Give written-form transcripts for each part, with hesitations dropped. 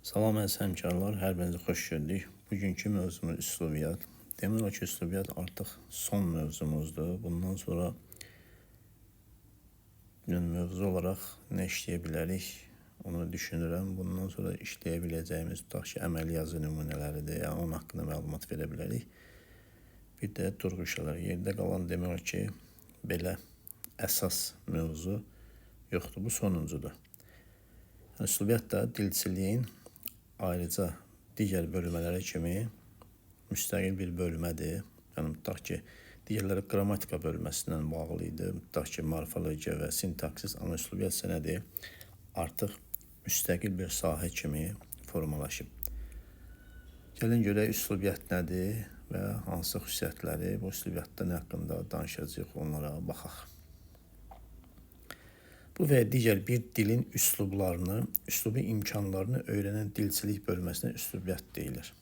Salam əziz həmkarlar, hər birinizi xoş gördük. Bugünkü mövzumuz üslubiyyat. Demək olar ki, üslubiyyat artıq son mövzumuzdur. Bundan sonra mövzu olaraq nə işləyə bilərik, onu düşünürəm. Bundan sonra işləyə biləcəyimiz tutaq ki, əməli yazı nümunələridir. Yəni onun haqqında məlumat verə bilərik. Bir də durğuşalar. Yerdə qalan demək olar ki, belə əsas mövzu yoxdur. Bu sonuncudur. Üslubiyyat da dilçiliyin ayrıca digər bölmələri kimi müstəqil bir bölmədir. Yəni, tutaq ki, digərləri qrammatika bölməsindən bağlı idi. Tutaq ki, morfologiya və sintaksis, amma üslubiyyat isə nədir? Artıq müstəqil bir sahə kimi formalaşıb. Gəlin görək üslubiyyat nədir və hansı xüsusiyyətləri bu üslubiyyatda nə haqqında danışacağıq, onlara baxaq. Bu və digər bir dilin üslublarını, üslubi imkanlarını öyrənən dilçilik bölməsinə üslubiyyat deyilir.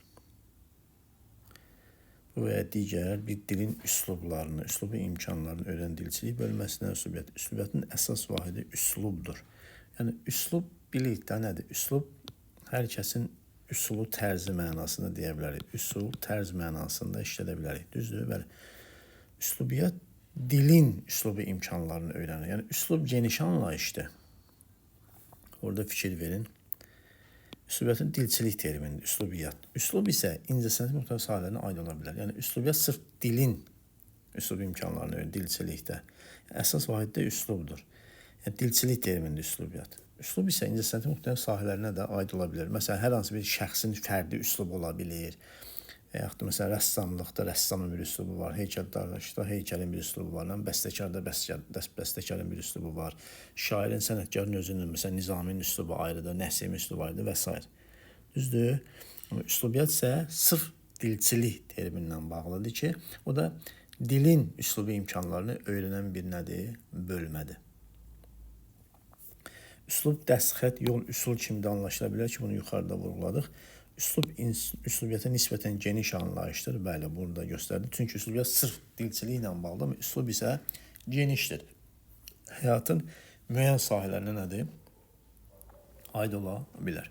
Bu və digər bir dilin üslublarını, üslubi imkanlarını öyrənən dilçilik bölməsinə üslubiyyat. Üslubiyyatın əsas vahidi üslubdur. Yəni, üslub bilik də nədir? Üslub hər kəsin üsulu tərzi mənasını deyə bilərik. Üsul, tərz mənasında işlədə bilərik. Düzdür? Bəli. Üslubiyyat dilin üslubi imkanlarını öyrənir. Yəni, üslub geniş anlayışdır. Orada fikir verin. Üslubiyyatın dilçilik terminidir, üslubiyyat. Üslub isə incəsənət müxtəlif sahələrinə aid ola bilər. Yəni, üslubiyyat sırf dilin üslubi imkanlarını öyrənir, dilçilikdə. Əsas vahiddə üslubdur. Yəni, dilçilik terminidir üslubiyyat. Üslub isə incəsənətin müxtəlif sahələrinə də aid ola bilər. Məsələn, hər hansı bir şəxsin fərdi üslubu ola bilir. Və yaxud da, məsələn, rəssamlıqda rəssamın bir üslubu var, heykəltaraşda heykəlin bir üslubu var, bəstəkarda bəstəkarın bir üslubu var, şairin, sənətkarın özünün, məsələn, Nizaminin üslubu ayrıdır, Nəsimin üslubu ayrıdır və s. Düzdür? Üslubiyyat isə sırf dilçilik terminindən bağlıdır ki, o da dilin üslubi imkanlarını öyrənən bir nədir? Bölmədir. Üslub, dəstxət, yol, üsul kimi də anlaşıla bilər ki, bunu yuxarıda vurğuladıq. Üslubiyyata nisbətən geniş anlayışdır. Bəli, burada göstərdi. Çünki üslubiyyat sırf dilçilik ilə bağlıdır, amma üslub isə genişdir. Həyatın müəyyən sahələrinə nədir? Aid ola bilər.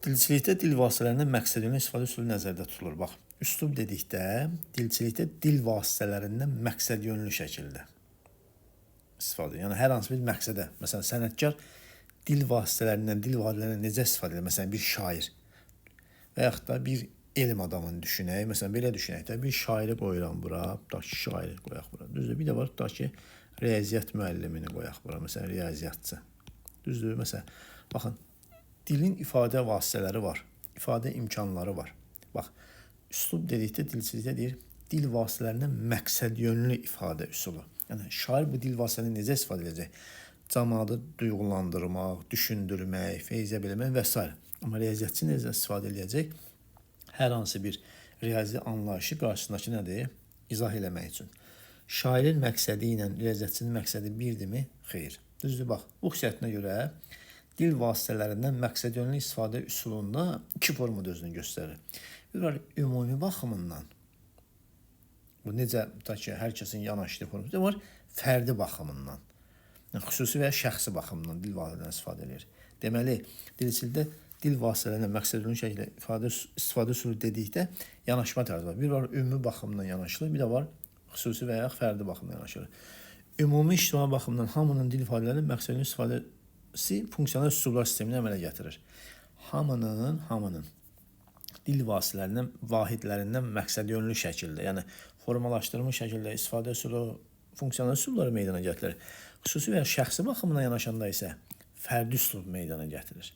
Dilçilikdə dil vasitələrindən məqsədyönlü istifadə üsulu nəzərdə tutulur. Bax, üslub dedikdə dilçilikdə dil vasitələrindən məqsədyönlü şəkildə istifadə. Yəni, hər hansı bir məqsədə, məsələn, sənətkar dil vasitələrindən necə istifadə edir? Məsələn, bir şair və yaxud da bir elm adamını düşünək. Məsələn, belə düşünək də, bir şairi qoyuram bura, tutaq ki, şairi qoyaq bura. Düzdür? Bir də var, tutaq ki, riyaziyyat müəllimini qoyaq bura. Məsələn, riyaziyyatçı. Düzdür? Məsələn, baxın, dilin ifadə vasitələri var, ifadə imkanları var. Bax, üslub dedikdə, dilçilikdə deyir, dil vasitələrindən məqsədyönlü ifadə üsulu. Yəni, şair bu dil vasitələrini necə istifadə edəcək? Camaatı duyğulandırmaq, düşündürmək, feyzə bilmək və s. Amma riyaziyyatçı necə istifadə edəcək? Hər hansı bir riyazi anlayışı qarşısındakı nədir? İzah eləmək üçün. Şairin məqsədi ilə riyaziyyatçının məqsədi birdirmi? Xeyr. Düzdür, bax, bu xüsusiyyətinə görə dil vasitələrindən məqsədyönlü istifadə üsulunda iki formada özünü göstərir. Bir var, ümumi baxımından. Bu necə, tutaq ki, hər kəsin yanaşdığı formada var, fərdi baxımından. Xüsusi və ya şəxsi baxımından dil vasitələrindən istifadə edir. Deməli, dilçilikdə dil vasitələrindən məqsədyönlü şəkildə istifadə üsulu dedikdə yanaşma tərzi var. Bir var, ümumi baxımdan yanaşılır, bir də var, xüsusi və ya fərdi baxımdan yanaşılır. Ümumi ictimai baxımdan hamının dil ifadələrinin məqsədyönlü istifadəsi funksional üsullar sistemini əmələ gətirir. Hamının dil vasitələrindən, vahidlərindən məqsədyönlü şəkildə, yəni formalaşdırılmış şəkildə istifadə üsulu, funksional üsulları meydana gətirir. Xüsusi və ya şəxsi baxımına yanaşanda isə fərdi üslub meydana gətirir.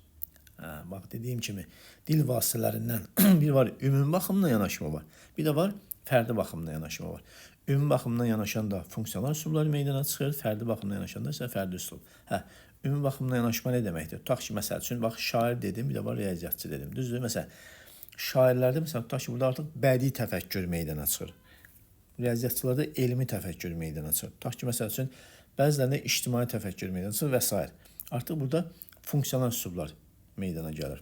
Bax, dediyim kimi, dil vasitələrindən bir var, ümumi baxımdan yanaşma var. Bir də var, fərdi baxımdan yanaşma var. Ümumi baxımdan yanaşanda funksional üsullar meydana çıxır, fərdi baxımdan yanaşanda isə fərdi üslub. Ümumi baxımdan yanaşma nə deməkdir? Tutaq ki, məsəl üçün, bax, şair dedim, bir də var, riyaziyyatçı dedim. Düzdür? Məsələn, şairlərdə, məsələn, tutaq ki, burada artıq bədii təfəkkür meydana çıxır. Riyaziyyatçılarda elmi təfəkkür meydana çıxır. Tutaq ki, məsəl üçün, bəzilərində ictimai təfəkkür meydana çıxır və s. Artıq burada funksional üsullar meydana gəlir.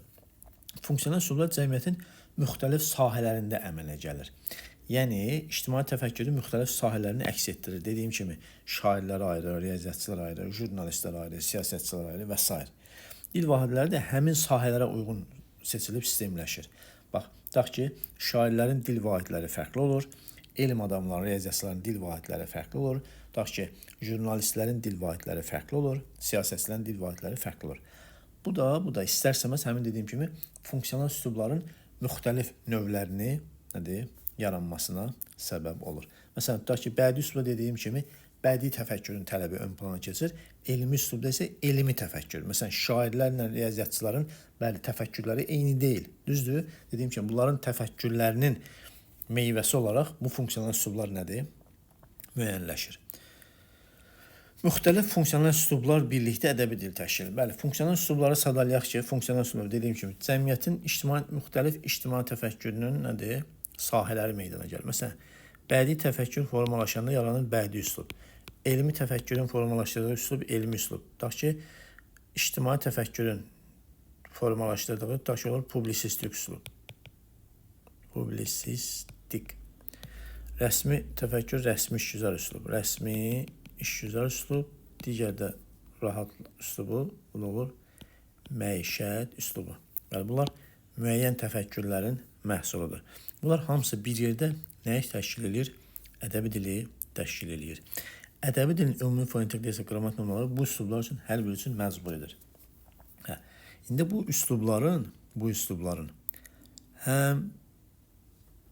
Funksional üsullar cəmiyyətin müxtəlif sahələrində əmələ gəlir. Yəni, ictimai təfəkkürün müxtəlif sahələrini əks etdirir. Dediyim kimi, şairlər ayrı, riyaziyyatçılar ayrı, jurnalistlər ayrı, siyasətçilər ayrı və s. Dil vahidləri də həmin sahələrə uyğun seçilib sistemləşir. Bax, tutaq ki, şairlərin dil vahidləri fərqli olur, elm adamlarının, riyaziyyatçıların dil vahidləri fərqli olur, tutaq ki, jurnalistlərin dil vahidləri fərqli olur, siyasətçilərin dil vahidləri fərqli olur. Bu da istərsəməz həmin dediyim kimi funksional üslubların müxtəlif növlərini yaranmasına səbəb olur. Məsələn, tutaq ki, bədii üslubda dediyim kimi bədii təfəkkürün tələbi ön plana keçir, elmi üslubda isə elmi təfəkkür. Məsələn, şairlərlə riyaziyyatçıların təfəkkürləri eyni deyil. Düzdür? Dediyim kimi bunların təfəkkürlərinin meyvəsi olaraq bu funksional üslublar müəyyənləşir. Müxtəlif funksional üslublar birlikdə ədəbi dil təşkil edir. Bəli, funksional üslubları sadalayaq ki, funksional üslublar dediyim kimi cəmiyyətin müxtəlif ictimai təfəkkürünün sahələri meydana gəlir. Məsələn, bədii təfəkkür formalaşanda yaranır bədii üslub. Elmi təfəkkürün formalaşdırdığı üslub elmi üslub. Tutaq ki, ictimai təfəkkürün formalaşdırdığı olur publisistik üslub. Publisistik. Rəsmi təfəkkür rəsmi işgüzar üslub. Rəsmi işgüzar üslub. Digər də rahat üslubu olur məişət üslubu. Yəni, bunlar müəyyən təfəkkürlərin məhsuludur. Bunlar hamısı bir yerdə nəyi təşkil edir? Ədəbi dili təşkil edir. Ədəbi dilin ümumi fonetik qrammatik normaları bu üslublar üçün hər biri üçün məcburidir. İndi bu üslubların həm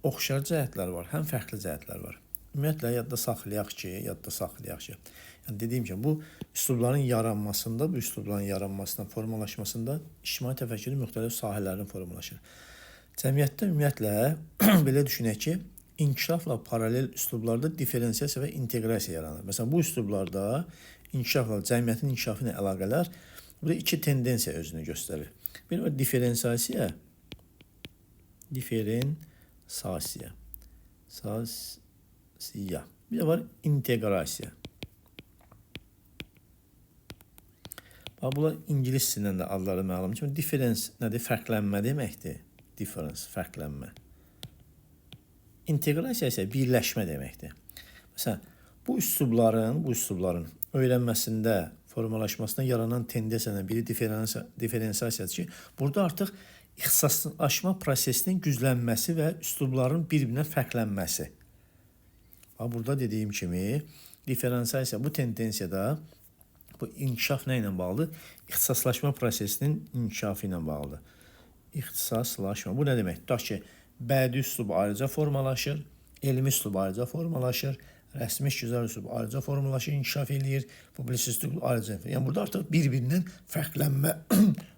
oxşar cəhətlər var, həm fərqli cəhətlər var. Ümumiyyətlə, yadda saxlayaq ki, yəni dediyim kimi, bu üslubların yaranmasında, formalaşmasında ictimai təfəkkürün müxtəlif sahələrinin formalaşır. Cəmiyyətdə ümumiyyətlə, belə düşünək ki, inkişafla paralel üslublarda diferensiyasiya və inteqrasiya yaranır. Məsələn, bu üslublarda inkişafla, cəmiyyətin inkişafı ilə əlaqələr burada iki tendensiya özünü göstərir. Bir var diferensiyasiya, bir de var inteqrasiya. Bunlar ingilis dilindən də adları məlum kimi. Difference nədir? Fərqlənmə deməkdir. Difference, fərqlənmə. İnteqrasiya isə birləşmə deməkdir. Məsələn, bu üslubların öyrənməsində, formalaşmasında yaranan tendensiyadan biri diferensiyasiyadır ki, burada artıq ixtisaslaşma prosesinin güclənməsi və üslubların bir-birinə fərqlənməsi. Burada dediyim kimi, diferensiyasiya bu tendensiyada bu inkişaf nə ilə bağlıdır? İxtisaslaşma prosesinin inkişafı ilə bağlıdır. İxtisaslaşma. Bu nə demək? Tutaq ki, bədii üslub ayrıca formalaşır, elmi üslub ayrıca formalaşır, rəsmi işgüzar üslub ayrıca formalaşır, inkişaf edir, publisistik ayrıca. Yəni burada artıq bir-birindən fərqlənmə,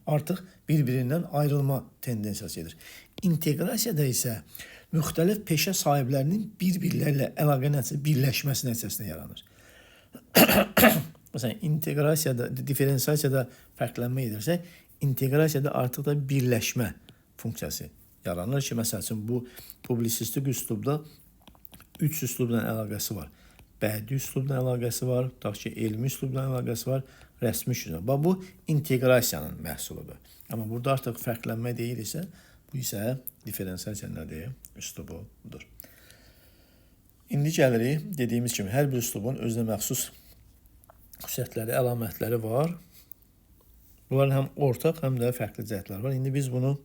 artıq bir-birindən ayrılma tendensiyası edir. İnteqrasiyada isə müxtəlif peşə sahiblərinin bir-birlərlə əlaqə nəticəsində birləşməsi nəticəsində yaranır. Məsələn, inteqrasiyada, diferensiyasiyada fərqlənmə edirsə, inteqrasiyada artıq da birləşmə funksiyası yaranır ki, məsəl üçün, bu publisistik üslubda 3 üslubla əlaqəsi var. Bədii üslubla əlaqəsi var, tutaq ki, elmi üslubla əlaqəsi var, rəsmi üslubla. Bu inteqrasiyanın məhsuludur. Amma burada artıq fərqlənmə deyilsə, bu isə diferensiyasiya nədir? Üslubudur. İndi gəlirik, dediyimiz kimi, hər bir üslubun özünə məxsus xüsusiyyətləri, əlamətləri var. Bunların həm ortaq, həm də fərqli cəhətlər var. İndi biz bunu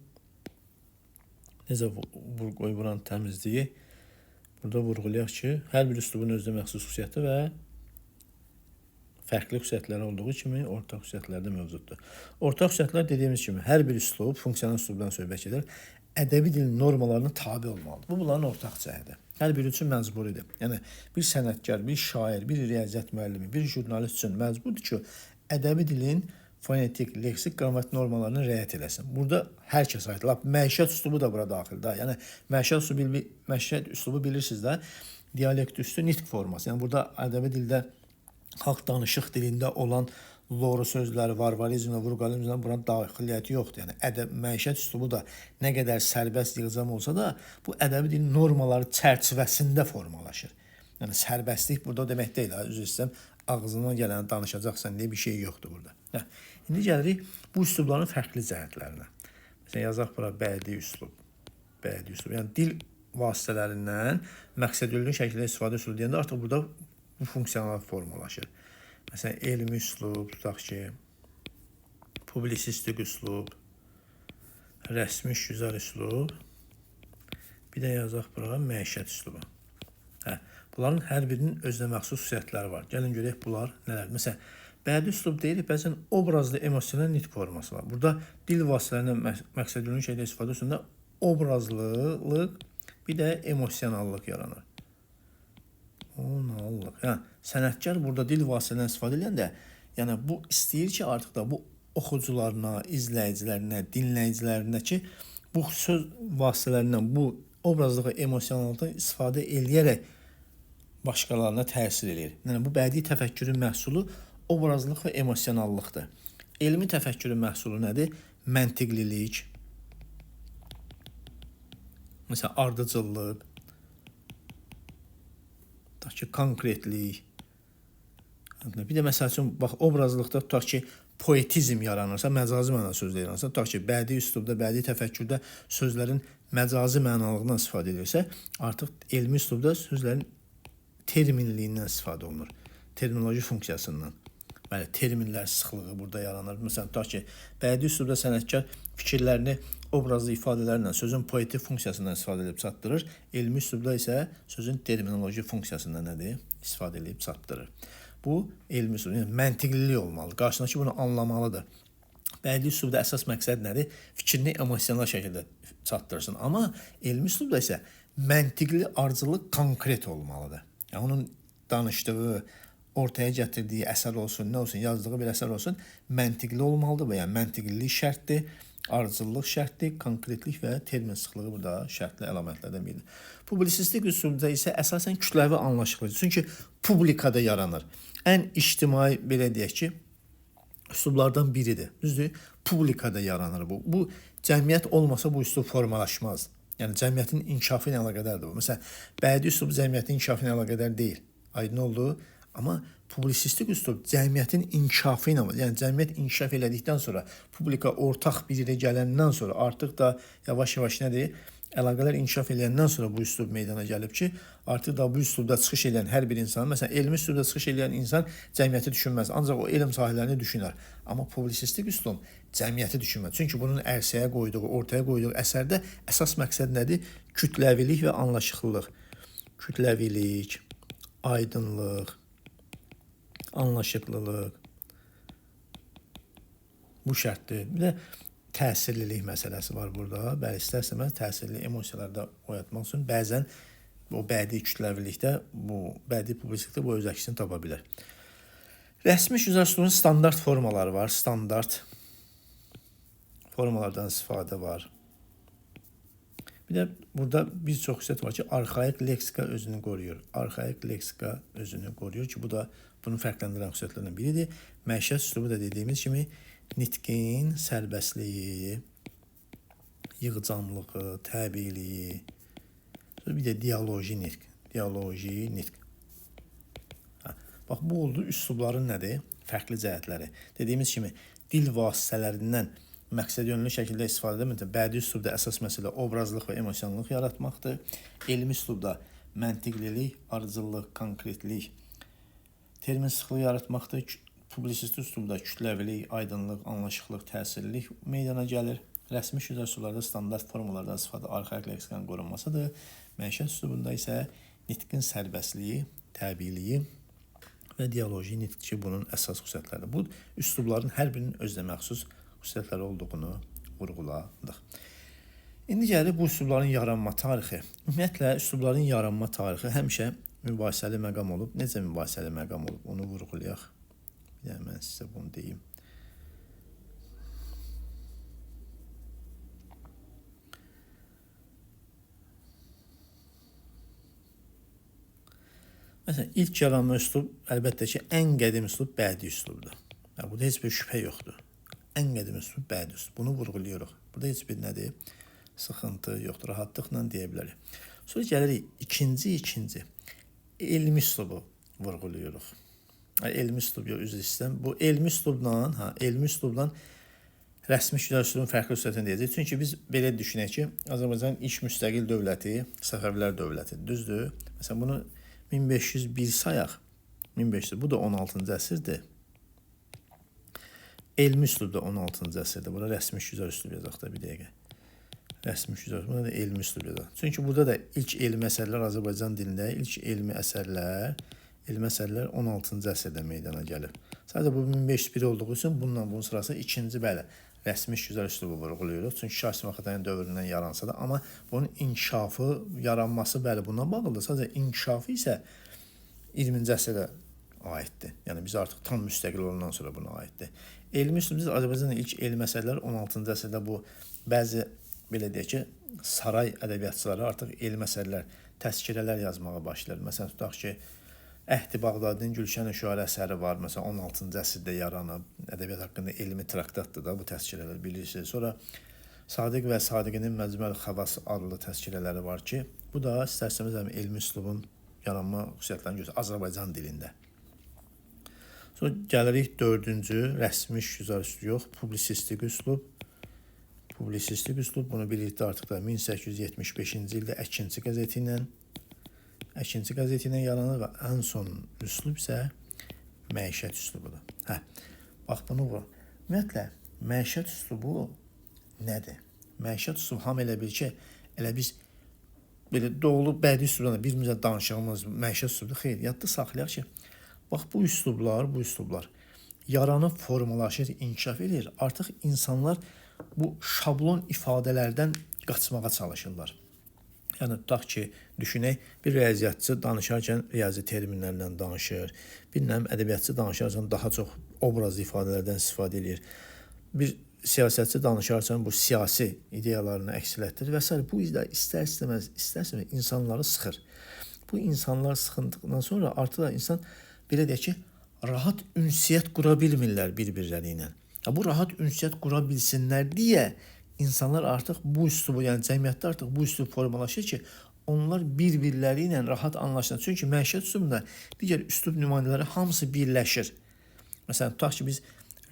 necə buranın təmizliyi burada vurğulayaq ki, hər bir üslubun özünə məxsus xüsusiyyəti və fərqli xüsusiyyətləri olduğu kimi ortaq xüsusiyyətlər də mövcuddur. Ortaq xüsusiyyətlər dediyimiz kimi hər bir üslub, funksional üslubdan söhbət edir, ədəbi dilin normalarına tabi olmalıdır. Bu, bunların ortaq cəhətidir. Hər biri üçün məcburidir. Yəni, bir sənətkar, bir şair, bir riyaziyyat müəllimi, bir jurnalist üçün məcburdur ki, ədəbi dilin fonetik, leksik, qrammatik normalarına riayət eləsin. Burada hər kəs aid. Məişət üslubu da bura daxildir. Yəni, məişət üslubu bilirsiniz də, dialekt üstü nitq forması. Yəni, burada ədəbi dildə xalq danışıq dilində olan loru sözləri, varvarizmlə, vurqalizmlə buranın daxiliyyəti yoxdur. Yəni, məişət üslubu da nə qədər sərbəst yığcam olsa da, bu ədəbi dilin normaları çərçivəsində formalaşır. Yəni, sərbəstlik burada demək deyil. Üzr istəyirəm, ağzına gələni danışacaqsan, bir şey yoxdur burada. İndi gəlirik bu üslubların fərqli cəhətlərinə. Məsələn, yazaq bura bədii üslub. Bədii üslub. Yəni, dil vasitələrindən məqsədyönlü şəkildə istifadə üsulu deyəndə artıq burada bu funksiyalar formalaşır. Məsələn, elmi üslub, tutaq ki, publisistik üslub, rəsmi güzel üslub, bir də yazaq bura məişət üslubu. Bunların hər birinin özünə məxsus xüsusiyyətləri var. Gəlin görək bunlar nələr. Məsələn, bədii üslub deyirik, bəzən obrazlı emosional nitq forması var. Burada dil vasitələrindən məqsədülünün şeydə istifadə üstündə obrazlılıq, bir də emosionallıq yaranır. Sənətkar burada dil vasitələrindən istifadə edəndə, yəni bu istəyir ki, artıq da bu oxucularına, izləyicilərinə, dinləyicilərinə ki, bu söz vasitələrindən bu obrazlığı, emosionallıqdan istifadə eləyərək başqalarına təsir edir. Yəni bu bədii təfəkkürün məhsulu obrazlıq və emosionallıqdır. Elmi təfəkkürün məhsulu nədir? Məntiqlilik, məsələn, ardıcıllıq, konkretlik. Bir də məsəl üçün, bax, obrazlıqda tutaq ki, poetizm yaranırsa, məcazi mənada sözlər yaranırsa, tutaq ki, bədii üslubda, bədii təfəkkürdə sözlərin məcazi mənalığından istifadə edirsə, artıq elmi üslubda sözlərin terminliyindən istifadə olunur. Terminoloji funksiyasından. Bəli, terminlər sıxlığı burada yaranır. Məsələn, tutaq ki, bədii üslubda sənətkar fikirlərini obrazlı ifadələrlə sözün poetik funksiyasından istifadə edib çatdırır. Elmi üslubda isə sözün terminoloji funksiyasından nədir? İstifadə edib çatdırır. Bu, elmi üslub, yəni məntiqlilik olmalı. Qarşındakı bunu anlamalıdır. Bədii üslubda əsas məqsəd nədir? Fikrini emosional şəkildə çatdırsın. Amma elmi üslubda isə məntiqli ardıcıllıq konkret olmalıdır. Yəni, onun danışdığı, ortaya gətirdiyi əsər olsun, nə olsun, yazdığı bir əsər olsun, məntiqli olmalıdır. Yəni, məntiqlilik şərtdir, ardıcıllıq şərtdir, konkretlik və termin sıxlığı burada şərtli əlamətlərdən biridir. Publisistik üslubda isə əsasən kütləvi anlaşılır. Çünki publikada yaranır. Ən ictimai, belə deyək ki, üslublardan biridir. Düzdür? Publikada yaranır bu. Bu, cəmiyyət olmasa bu üslub formalaşmaz. Yəni, cəmiyyətin inkişafı ilə əlaqədardır bu. Məsələn, bədii üslub cəmiyyətin inkişafı ilə əlaqədar deyil. Aydın oldu? Amma publisistik üslub cəmiyyətin inkişafı ilə, yəni cəmiyyət inkişaf elədikdən sonra, publika ortaq bir yerə gələndən sonra, artıq da yavaş-yavaş nədir? Əlaqələr inkişaf eləyəndən sonra bu üslub meydana gəlib ki, artıq da bu üslubda çıxış eləyən hər bir insan, məsələn, elmi üslubda çıxış eləyən insan cəmiyyəti düşünməz, ancaq o elm sahələrini düşünər. Amma publisistik üslub cəmiyyəti düşünməz. Çünki bunun ərsəyə qoyduğu, ortaya qoyduğu əsərdə əsas məqsəd nədir? Kütləvilik və anlaşıqlılıq. Kütləvilik, aydınlıq, anlaşıqlılıq. Bu şərtdir. Bir də təsirlilik məsələsi var burada. Bəli, istərsəməz təsirli emosiyalarda oyatmaq üçün bəzən o bədii kütləvilikdə, bu bədii publisistikdə bu öz əksini tapa bilər. Rəsmi güzel üslubun standart formaları var. Standart formalardan istifadə var. Bir də burada bir çox xüsusiyyət var ki, arxaik leksika özünü qoruyur. Arxaik leksika özünü qoruyur ki, bu da bunu fərqləndirən xüsusiyyətlərdən biridir. Məişət üslubu da dediyimiz kimi nitqin sərbəstliyi, yığcamlığı, təbiiliyi, bir də dialoji nitq. Dialoji nitq. Bax, bu oldu üslubların nədir? Fərqli cəhətləri. Dediyimiz kimi, dil vasitələrindən məqsədyönlü şəkildə istifadə edilməkdə bədii üslubda əsas məsələ obrazlıq və emosionallıq yaratmaqdır. Elmi üslubda məntiqlilik, ardıcıllıq, konkretlik, termin sıxlığı yaratmaqdır. Publisistik üslubda kütləvilik, aydınlıq, anlaşıqlıq, təsirlilik meydana gəlir. Rəsmi güzel üslublarda standart formalardan istifadə arxaik leksikanın qorunmasıdır. Məişət üslubunda isə nitqin sərbəstliyi, təbiiliyi və dialoji nitq ki, bunun əsas xüsusiyyətləridir. Bu üslubların hər birinin özünə məxsus xüsusiyyətləri olduğunu vurğuladıq. İndi gəlir bu üslubların yaranma tarixi. Ümumiyyətlə, üslubların yaranma tarixi həmişə mübahisəli məqam olub. Necə mübahisəli məqam olub? Onu vurğulayaq. Yəni, mən sizə bunu deyim. Məsələn, ilk yaranma üslub, əlbəttə ki, ən qədim üslub bədii üslubdur. Yəni, burada heç bir şübhə yoxdur. Ən qədim üslub bədii üslub. Bunu vurğulayırıq. Burada heç bir nədir? Sıxıntı yoxdur. Rahatlıqla deyə bilərik. Sonra gəlirik ikinci. Elmi üslubu vurğulayırıq. Elmi üslub yox, üzr istəyirəm. Bu elmi üslubdan rəsmi güzel üslubun fərqli xüsusiyyətini deyəcək. Çünki biz belə düşünək ki, Azərbaycan ilk müstəqil dövləti Səfəvilər dövlətidir. Düzdür? Məsələn, bunu 1501 sayaq. 1500, bu da 16-cı əsrdir. Elmi üslubda 16-cı əsrdə. Bura rəsmi şüzar üslub yazaq da bir dəqiqə. Rəsmi şüzar, buna da elmi üslub yazaq. Çünki burada da ilk elmi əsərlər Azərbaycan dilində, ilk elmi əsərlər 16-cı əsrdə meydana gəlib. Sadəcə bu 1501 olduğu üçün bunun sırası ikinci bəli rəsmi şüzar üslubu vurğulayırıq. Çünki Şah İsmayıl Xətainin dövründən yaransa da, amma bunun inkişafı, yaranması bəli bundan bağlıdır. Sadəcə inkişafı isə 20-ci əsrdə aiddir. Yəni biz artıq tam müstəqil olandan sonra buna aiddir. Elmi üslub Azərbaycanın ilk elmi əsərlər 16-cı əsrdə bu bəzi belə deyək ki, saray ədəbiyyatçıları artıq elmi əsərlər, təzkirələr yazmağa başlayır. Məsələn, tutaq ki, Əhdi Bağdadinin Gülşən-i Şüara əsəri var. Məsələn, 16-cı əsrdə yaranıb, ədəbiyyat haqqında elmi traktatdır da bu təzkirələr, bilirsiniz. Sonra Sadiq və Sadiqinin Məcmuəl Xavas adlı təzkirələri var ki, bu da istərsəmiz elmi üslubun yaranma xüsusiyyətlərini göstərir Azərbaycan dilində. Sonra gəlirik dördüncü, rəsmi şüzar üslub yox, publisistik üslub. Publisistik üslub, bunu birlikdə artıq da 1875-ci ildə Əkinçi qəzeti ilə yaranır və ən son üslub isə məişət üslubudur. Bax bunu vuraq. Ümumiyyətlə, məişət üslubu nədir? Məişət üslubu hamı elə bil ki, elə biz belə doğulu bədii üslubdan birimizə danışığımız məişət üslubudur. Xeyr, yadda saxlayaq ki, bax bu üslublar yaranıb, formalaşır, inkişaf edir. Artıq insanlar bu şablon ifadələrdən qaçmağa çalışırlar. Yəni, tutaq ki, düşünək, bir riyaziyyatçı danışarkən riyazi terminlərlə danışır, bir ədəbiyyatçı danışarkən daha çox obrazlı ifadələrdən istifadə edir, bir siyasətçi danışarkən bu siyasi ideyalarını əks etdirir və s. Bu istər-istəməz insanları sıxır. Bu insanlar sıxındıqdan sonra artıq da insan belə deyək ki, rahat ünsiyyət qura bilmirlər bir-birləri ilə. Bu rahat ünsiyyət qura bilsinlər deyə insanlar artıq bu üslubu, yəni cəmiyyətdə artıq bu üslub formalaşır ki, onlar bir-birləri ilə rahat anlaşılır. Çünki məişət üslubunda digər üslub nümayəndələri hamısı birləşir. Məsələn, tutaq ki, biz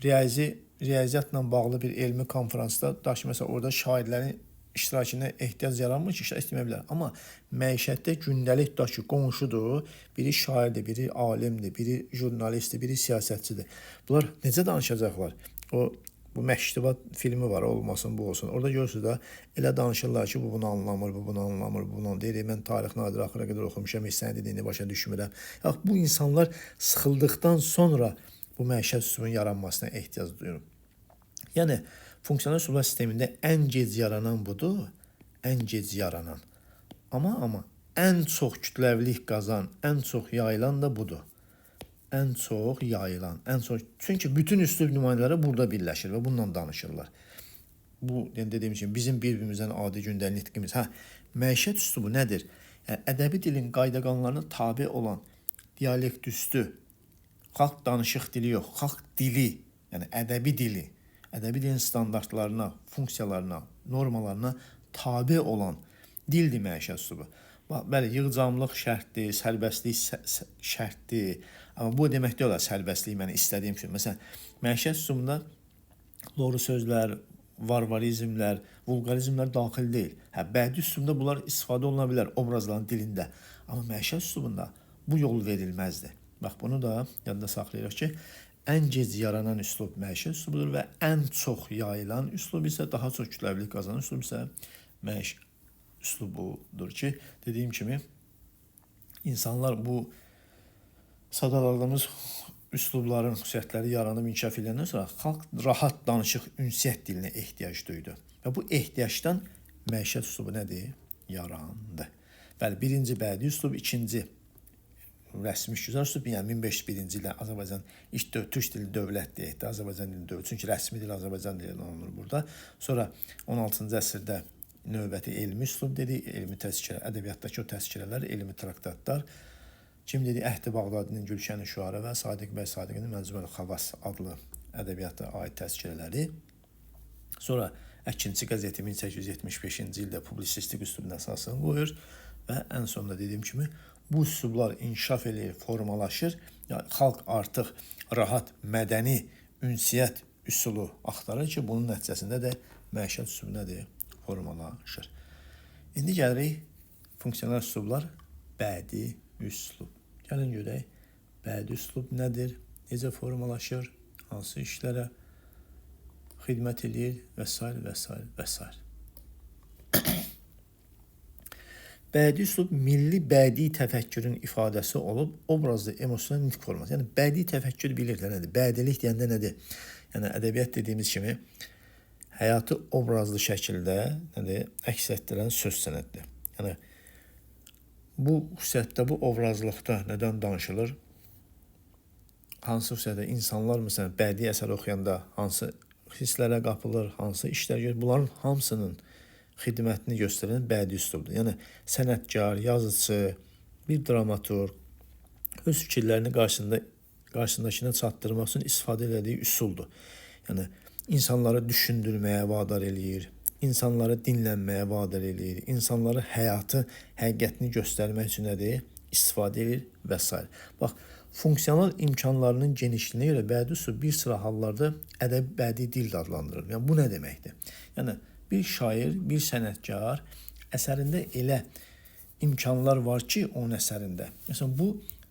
riyaziyyatla bağlı bir elmi konferansda, tutaq ki, məsələn, orada şairlərin iştirakına ehtiyac yaranmır ki, iştirak etməyə bilər. Amma məişətdə gündəlik tutaq ki, qonşudur, biri şairdir, biri alimdir, biri jurnalistdir, biri siyasətçidir. Bunlar necə danışacaqlar? Bu Məştubat filmi var, olmasın, bu olsun. Orada görürsünüz da, elə danışırlar ki, bu bunu anlamır, bu bunu anlamır, bu bunu deyir. Mən tarix nadir axıra qədər oxumuşam, heç sən dediyini başa düşmürəm. Bu insanlar sıxıldıqdan sonra bu məişət üslubunun yaranmasına ehtiyac duyur. Yəni, funksional üslublar sistemində ən gec yaranan budur, ən gec yaranan. Amma ən çox kütləvilik qazan, ən çox yayılan da budur. Ən çox yayılan, çünki bütün üslub nümayəndələri burada birləşir və bununla danışırlar. Bu, dediyim kimi, bizim bir-birimizdən adi gündəlik nitqimiz. Məişət üslubu nədir? Yəni, ədəbi dilin qayda-qanunlarına tabe olan dialekt üstü, xalq danışıq dili yox, xalq dili, yəni ədəbi dilin standartlarına, funksiyalarına, normalarına tabe olan dildir məişət üslubu. Bəli, yığcamlıq şərtdir, sərbəstlik şərtdir. Amma bu demək deyil, sərbəstlik mən istədiyim kimi. Məsələn, məişət üslubunda doğru sözlər, varvarizmlər, vulqarizmlər daxil deyil. Bədii üslubunda bunlar istifadə oluna bilər obrazların dilində. Amma məişət üslubunda bu yol verilməzdir. Bax, bunu da yadda saxlayırıq ki, ən gec yaranan üslub məişət üslubudur və ən çox yayılan üslub isə, daha çox kütləvilik qazanan üslub isə məişət üslubudur ki, dediyim kimi, insanlar bu sadaladığımız üslubların xüsusiyyətləri yaranıb inkişaf edəndən sonra xalq rahat danışıq ünsiyyət dilinə ehtiyac duydu. Və bu ehtiyacdan məişət üslubu nədir? Yarandı. Bəli, birinci bədii üslub, ikinci rəsmi şüzar üslub, yəni 1501-ci ildə Azərbaycan ilk türk dili dövlət deyək də, Azərbaycan dili dövlət, çünki rəsmi dil Azərbaycan dili alınır burada. Sonra 16-cı əsrdə növbəti elmi üslub dedik, elmi təzkirə, ədəbiyyatdakı o təzkirələr, elmi traktatlar. Kim dedik? Əhdi Bağdadinin Gülşən-i Şüara və Sadiq bəy Sadiqinin Məcmuəl Xavas adlı ədəbiyyata aid təzkirələri. Sonra Əkinçi qəzeti 1875-ci ildə publisistik üslubun əsasını qoyur və ən sonunda dediyim kimi bu üslublar inkişaf edir, formalaşır. Yəni, xalq artıq rahat, mədəni, ünsiyyət üsulu axtarır ki, bunun nəticəsində də məişət üslubu nədir? Formalaşır. İndi gəlirik funksional üslublar, bədii üslub. Gəlin görək, bədii üslub nədir? Necə formalaşır? Hansı işlərə xidmət eləyir və s. və s. və s. Bədii üslub milli bədii təfəkkürün ifadəsi olub, obrazlı, emosional, nitq forması. Yəni, bədii təfəkkür bilirlər nədir? Bədilik deyəndə nədir? Yəni, ədəbiyyat dediyimiz kimi həyatı obrazlı şəkildə əks etdirən söz sənədidir. Yəni, bu xüsusiyyətdə, bu obrazlıqda nədən danışılır? Hansı xüsusiyyətdə insanlar, məsələn, bədii əsər oxuyanda hansı hisslərə qapılır, hansı işlər görür? Bunların hamısının xidmətini göstərən bədii üslubdur. Yəni, sənətkar, yazıcı, bir dramaturq öz fikirlərini qarşısındakına çatdırmaq üçün istifadə etdiyi üsuldur. Yəni, insanları düşündürməyə vadar eləyir, insanları dinlənməyə vadar eləyir, insanları həyatı, həqiqətini göstərmək üçün istifadə edir və s. Bax, funksional imkanlarının genişliyinə görə bədii üslub bir sıra hallarda ədəbi bədii dil adlandırılır. Yəni, bu nə deməkdir? Yəni, bir şair, bir sənətkar əsərində elə imkanlar var ki, onun əsərində. Məsələn, bu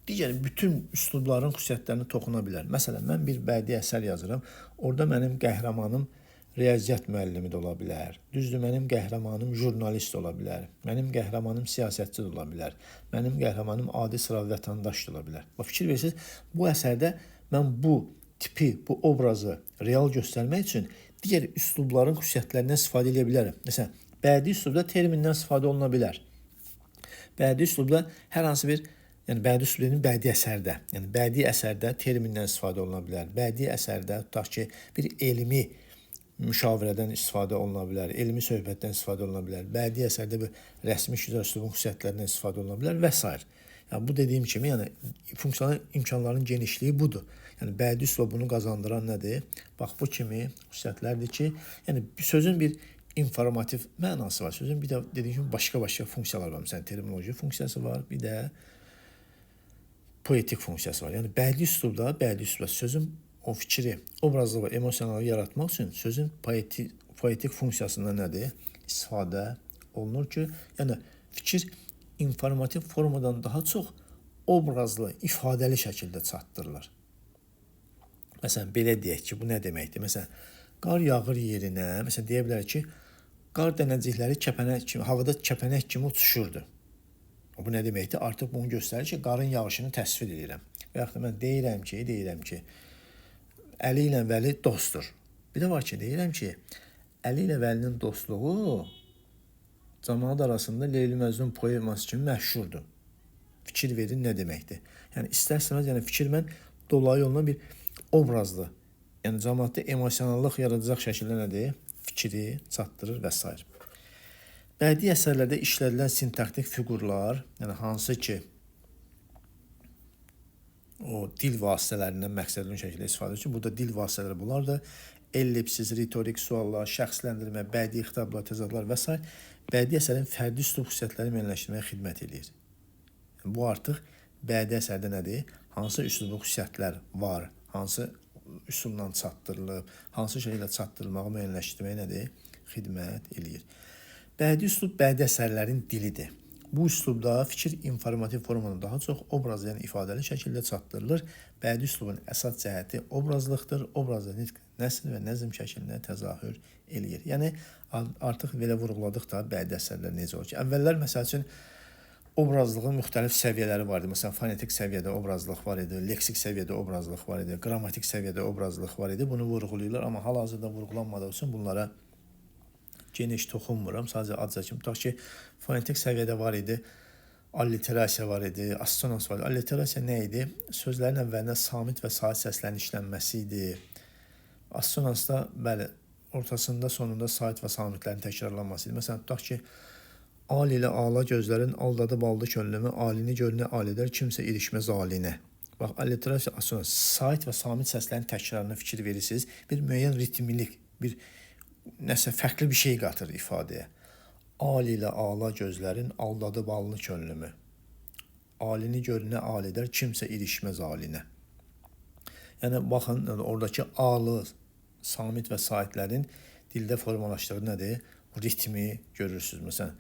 digər bütün üslubların xüsusiyyətlərini toxuna bilər. Məsələn, mən bir bədii əsər yazıram. Orada mənim qəhrəmanım riyaziyyat müəllimi də ola bilər. Düzdür, mənim qəhrəmanım jurnalist ola bilər. Mənim qəhrəmanım siyasətçi də ola bilər. Mənim qəhrəmanım adi sıra vətəndaş da ola bilər. Fikir verirsiniz, bu əsərdə mən bu tipi, bu obrazı real göstərmək üçün digər üslubların xüsusiyyətlərindən istifadə edə bilərəm. Məsələn, bədii üslubda termindən istifadə oluna bilər. Bədii üslubda hər hansı bir, yəni bədii üslubda bədii əsərdə, yəni bədii əsərdə termindən istifadə oluna bilər. Bədii əsərdə tutaq ki, bir elmi müşavirədən istifadə oluna bilər, elmi söhbətdən istifadə oluna bilər. Bədii əsərdə bir rəsmi şüur üslubun xüsusiyyətlərindən istifadə oluna bilər və s. Yəni, bu dediyim kimi, yəni funksional imkanların genişliyi budur. Yəni, bədii üslub bunu qazandıran nədir? Bax, bu kimi xüsusiyyətlərdir ki, yəni sözün bir informativ mənası var. Sözün bir də dediyim kimi başqa funksiyalar var. Məsələn, terminoloji funksiyası var, bir də poetik funksiyası var. Yəni, bədii üslubda sözün o fikri, obrazlı və emosional yaratmaq üçün sözün poetik funksiyasından nədir? İstifadə olunur ki, yəni fikir informativ formadan daha çox obrazlı, ifadəli şəkildə çatdırılır. Məsələn, belə deyək ki, bu nə deməkdir? Məsələn, qar yağır yerinə, məsələn, deyə bilər ki, qar dənəcikləri havada kəpənək kimi uçuşurdu. Bu nə deməkdir? Artıq bunu göstərir ki, qarın yağışını təsvir edirəm. Və yaxud da mən deyirəm ki, Əli ilə Vəli dostdur. Bir də var ki, deyirəm ki, Əli ilə Vəlinin dostluğu cəmaət arasında Leyli Məcnun poeması kimi məşhurdur. Fikir verin nə deməkdir? Yəni, istərseniz, yəni fikir mən dolayı yoluna bir obrazlı, yəni cəmaətdə emosionallıq yaradacaq şəkildə nədir? Fikri çatdırır və s. Bədii əsərlərdə işlədilən sintaktik fiqurlar, yəni hansı ki, o dil vasitələrindən məqsədli şəkildə istifadə edir ki, burada dil vasitələri bunlar da ellipsiz, ritorik suallar, şəxsləndirmə, bədii xitablar, təzadlar və s. bədii əsərin fərdi üslub xüsusiyyətləri müəyyənləşdirməyə xidmət edir. Bu artıq bədii əsərdə nədir? Hansı üslubun xüsusiyyətlər var, hansı üsulla çatdırılıb, hansı şəkildə çatdırılmağı müəyyənləşdirməyə nədir? Xidmət edir. Bədii üslub bədii əsərlərin dilidir. Bu üslubda fikir informativ formada daha çox obrazlı, yəni ifadəli şəkildə çatdırılır. Bədii üslubun əsas cəhəti obrazlıqdır. Obrazlı nitq, nəsr və nəzm şəklində təzahür eləyir. Yəni, artıq belə vurğuladıq da bədii əsərlər necə olur ki, əvvəllər məsəl üçün obrazlığın müxtəlif səviyyələri var idi. Məsələn, fonetik səviyyədə obrazlıq var idi, leksik səviyyədə obrazlıq var idi, qrammatik səviyyədə obrazlıq var idi. Bunu vurğulayırlar, amma hal-hazırda vurğulanmadığı üçün bunlara geniş toxunmuram. Sadəcə ad çəkim. Tutaq ki, fonetik səviyyədə var idi, alliterasiya var idi, assonans var idi. Alliterasiya nə idi? Sözlərin əvvəlinə samit və sait səslərin işlənməsi idi. Assonansda, bəli, ortasında, sonunda sait və samitlərin təkrarlanması idi. Məsələn, tutaq ki, al ilə ala gözlərin aldadıb aldı könlümü, alini görünə al edər, kimsə irişməz alinə. Bax, alliterasiya, assonans, sait və samit səslərin təkrarına fikir verirsiniz. Bir müəyyən ritmilik, bir nəsə fərqli bir şey qatır ifadəyə. Al ilə ala gözlərin aldadıb alını könlümü. Alini görünə al edər, kimsə irişməz alinə. Yəni, baxın, oradakı alı, samit və saitlərin dildə formalaşdığı nədir? Ritmi görürsünüz. Məsələn,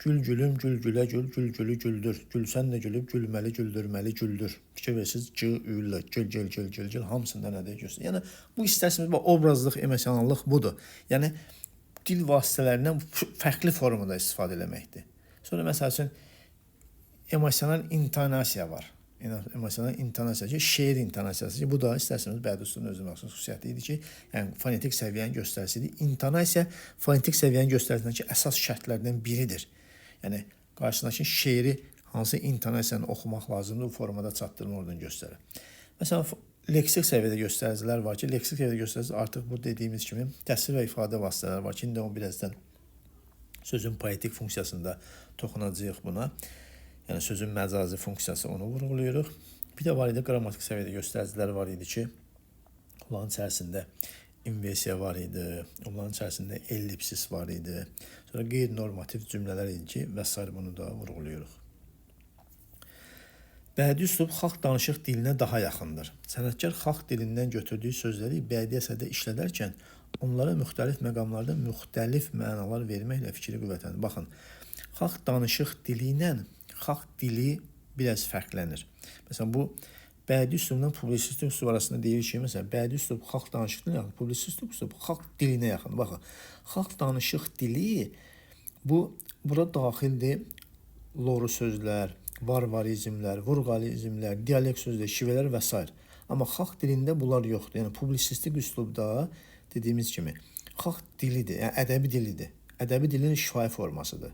Gül gülüm, gül gülə gül, gül gülü güldür. Gülsən də gülüb, gülməli, güldürməli, güldür. Fikir versiniz, c, ül, gül, hamısında nədir göstərir. Yəni, bu istərsiniz, obrazlıq, emosionallıq budur. Yəni, dil vasitələrindən fərqli formada istifadə eləməkdir. Sonra, məsəl üçün, emosional intonasiya var. Emosional intonasiya ki, şeir intonasiyası ki, bu da istərseniz bədi üslubun özü məxsus xüsusiyyəti idi ki, yəni fonetik səviyyənin göstəricisidir. İntonasiya fonetik səviyyənin göstəricisindəki əsas şərtlərdən biridir. Yəni, qarşısındakı şeiri hansı intonasiyanı oxumaq lazımdır, bu formada çatdırma oradan göstərir. Məsələn, leksik səviyyədə göstəricilər var ki, leksik səviyyədə göstəricilər artıq bu dediyimiz kimi təsvir və ifadə vasitələri var ki, indi o birazdan sözün poetik funksiyasında toxunacağıq buna. Yəni, sözün məcazi funksiyası onu vurğuluyuruq. Bir də var idi, qrammatik səviyyədə göstəricilər var idi ki, onların içərisində inversiya var idi, onların içərisində ellipsis var idi. Sonra qeyri-normativ cümlələr idi ki, və s. bunu da vurğuluyuruq. Bədii üslub xalq danışıq dilinə daha yaxındır. Sənətkar xalq dilindən götürdüyü sözləri bədii əsərdə işlədərkən onlara müxtəlif məqamlarda müxtəlif mənalar verməklə fikri qüvvətlənir. Baxın, xalq danışıq dili ilə xalq dili biraz fərqlənir. Məsələn, bu bədii üslubla publisistik üslub arasında deyir ki, məsələn, bədii üslub xalq danışıq dilinə yaxın, publisistik üslub xalq dilinə yaxın. Baxın, xalq danışıq dili bura daxildir loru sözlər, varvarizmlər, vurğalizmlər, dialekt sözlər, şivələr və s. Amma xalq dilində bunlar yoxdur. Yəni, publisistik üslubda dediyimiz kimi xalq dilidir, yəni ədəbi dilidir. Ədəbi dilin şifahi formasıdır.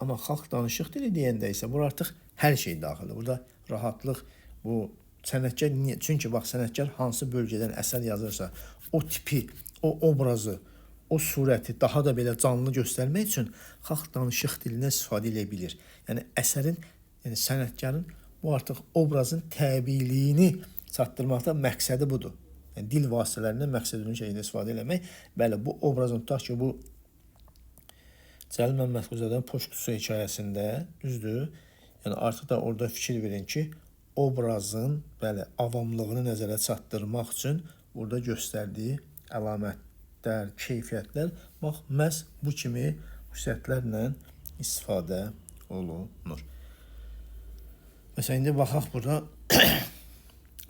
Amma xalq danışıq dili deyəndə isə bura artıq hər şey daxildir. Burada rahatlıq, bu sənətkar, çünki bax, sənətkar hansı bölgədən əsər yazırsa, o tipi, o obrazı, o surəti daha da belə canlı göstərmək üçün xalq danışıq dilinə istifadə edə bilir. Yəni, əsərin, yəni sənətkarın bu artıq obrazın təbiiliyini çatdırmaqda məqsədi budur. Yəni, dil vasitələrindən məqsədinin şəkildə istifadə eləmək. Bəli, bu obrazın, tutaq ki, bu Cəlil Məmmədquluzadə Poçt qutusu hekayəsində, düzdür, yəni artıq da orada fikir verin ki, obrazın, bəli, avamlığını nəzərə çatdırmaq üçün burada göstərdiyi əlamətlər, keyfiyyətlər, bax, məhz bu kimi xüsusiyyətlərlə istifadə olunur. Məsələn, indi baxaq burada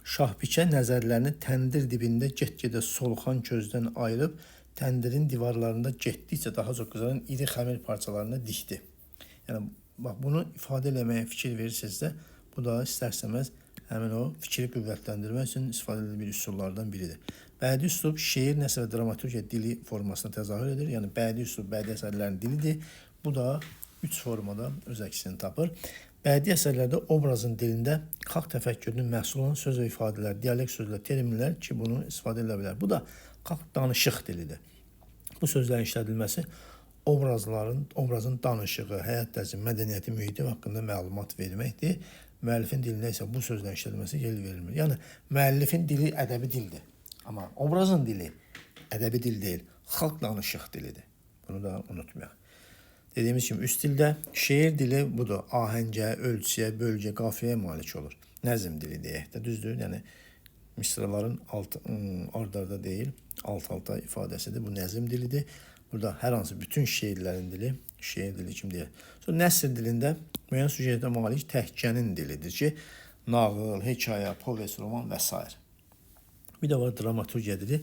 Şahbikə nəzərlərini təndir dibində get-gedə soluxan közdən ayırıb, təndirin divarlarında getdikcə daha çox qızaran iri xəmir parçalarına dikdi. Yəni, bax, bunu ifadə eləməyə fikir verirsinizsə, bu da istərsəməz həmin o fikri qüvvətləndirmək üçün istifadə edilen bir üsullardan biridir. Bədii üslub şeir, nəsr və dramaturgiya dili formasına təzahür edir. Yəni, bədii üslub bədii əsərlərin dilidir. Bu da 3 formada öz əksini tapır. Bədii əsərlərdə obrazın dilində xalq təfəkkürünün məhsulu olan söz və ifadələr, dialekt sözlər, terminlər ki, bunu istifadə edilə bilər. Bu da xalq danışıq dilidir. Bu sözlərin işlədilməsi obrazın danışığı, həyat tərzi, mədəniyyəti, mühiti haqqında məlumat verməkdir. Müəllifin dilinə isə bu sözlərin işlədilməsi yer verilmir. Yəni, müəllifin dili ədəbi dildir. Amma obrazın dili ədəbi dil deyil, xalq danışıq dilidir. Bunu da unutmayaq. Dediyimiz kimi, üst dildə şeir dili budur. Ahəngə, ölçüyə, bölgə, qafiyəyə malik olur. Nəzm dili deyək də, düzdür. Yəni, misraların ard-arda deyil, alt-alta ifadəsidir. Bu nəzm dilidir. Burada hər hansı bütün şeirlərin dili, şeir dili kim deyir. Sonra nəsr dilində müəyyən süjetə malik təhkənin dilidir ki, nağıl, hekayə, povest, roman və s. Bir də var dramaturgiya dili.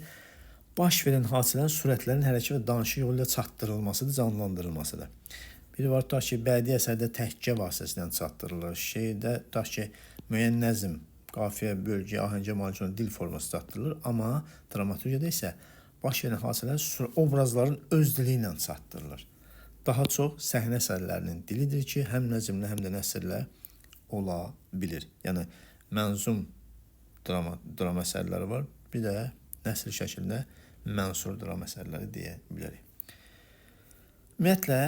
Baş verən hadisələrin surətlərin hərəkət və danışıq yolu ilə çatdırılmasıdır, canlandırılmasıdır. Biri var, tutaq ki, bədii əsərdə təhkə vasitəsilə çatdırılır. Şeirdə, tutaq ki, müəyyən nəzm, qafiyə, bölgə, ahəngə malik olan dil forması çatdırılır. Amma dramaturgiyada isə baş verən hadisələrin obrazların öz dili ilə çatdırılır. Daha çox səhnə əsərlərinin dilidir ki, həm nəzmlə, həm də nəsrlə ola bilir. Yəni, mənzum drama əsərləri var, bir də nəsr şəkildə mənsur drama əsərləri deyə bilərik. Ümumiyyətlə,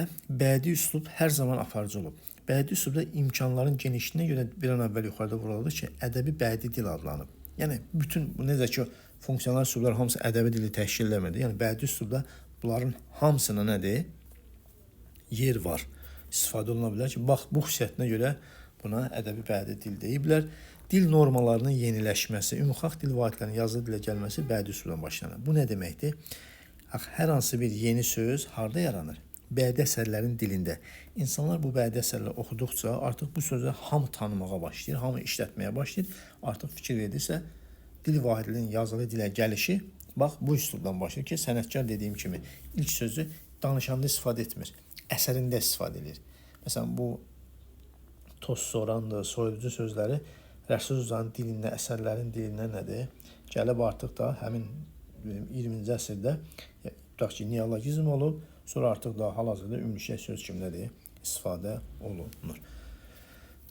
bədii üslub hər zaman aparıcı olub. Bədii üslubda imkanların genişliyinə görə bir an əvvəl yuxarıda vuruldu ki, ədəbi bədii dil adlanıb. Yəni, bütün, necə ki, funksional üslublar hamısı ədəbi dili təşkil eləmirdi. Yəni, bədii üslubda bunların hamısına nədir? Yer var. İstifadə oluna bilər ki, bax, bu xüsusiyyətinə görə buna ədəbi bədii dil deyiblər. Dil normalarının yeniləşməsi, ümumxalq dil vahidlərinin yazılı dilə gəlməsi bədii üslubdan başlanır. Bu nə deməkdir? Hər hansı bir yeni söz harda yaranır? bədi əsərlərin dilində. İnsanlar bu bədi əsərləri oxuduqca artıq bu sözü hamı tanımağa başlayır, hamı işlətməyə başlayır. Artıq fikir verirsə, dil vahidinin yazılı dilə gəlişi bax bu üslubdan başlayır ki, sənətkar dediyim kimi ilk sözü danışanda istifadə etmir, əsərində istifadə edir. Məsələn, bu toz sorandır, soyuducu sözləri Rəsul Uzanın dilində, əsərlərin dilində nədir? Gəlib artıq da həmin 20-ci əsrdə tutaq ki, neologizm olub, sonra artıq da hal-hazırda ümumşəy söz kimi nədir? İstifadə olunur.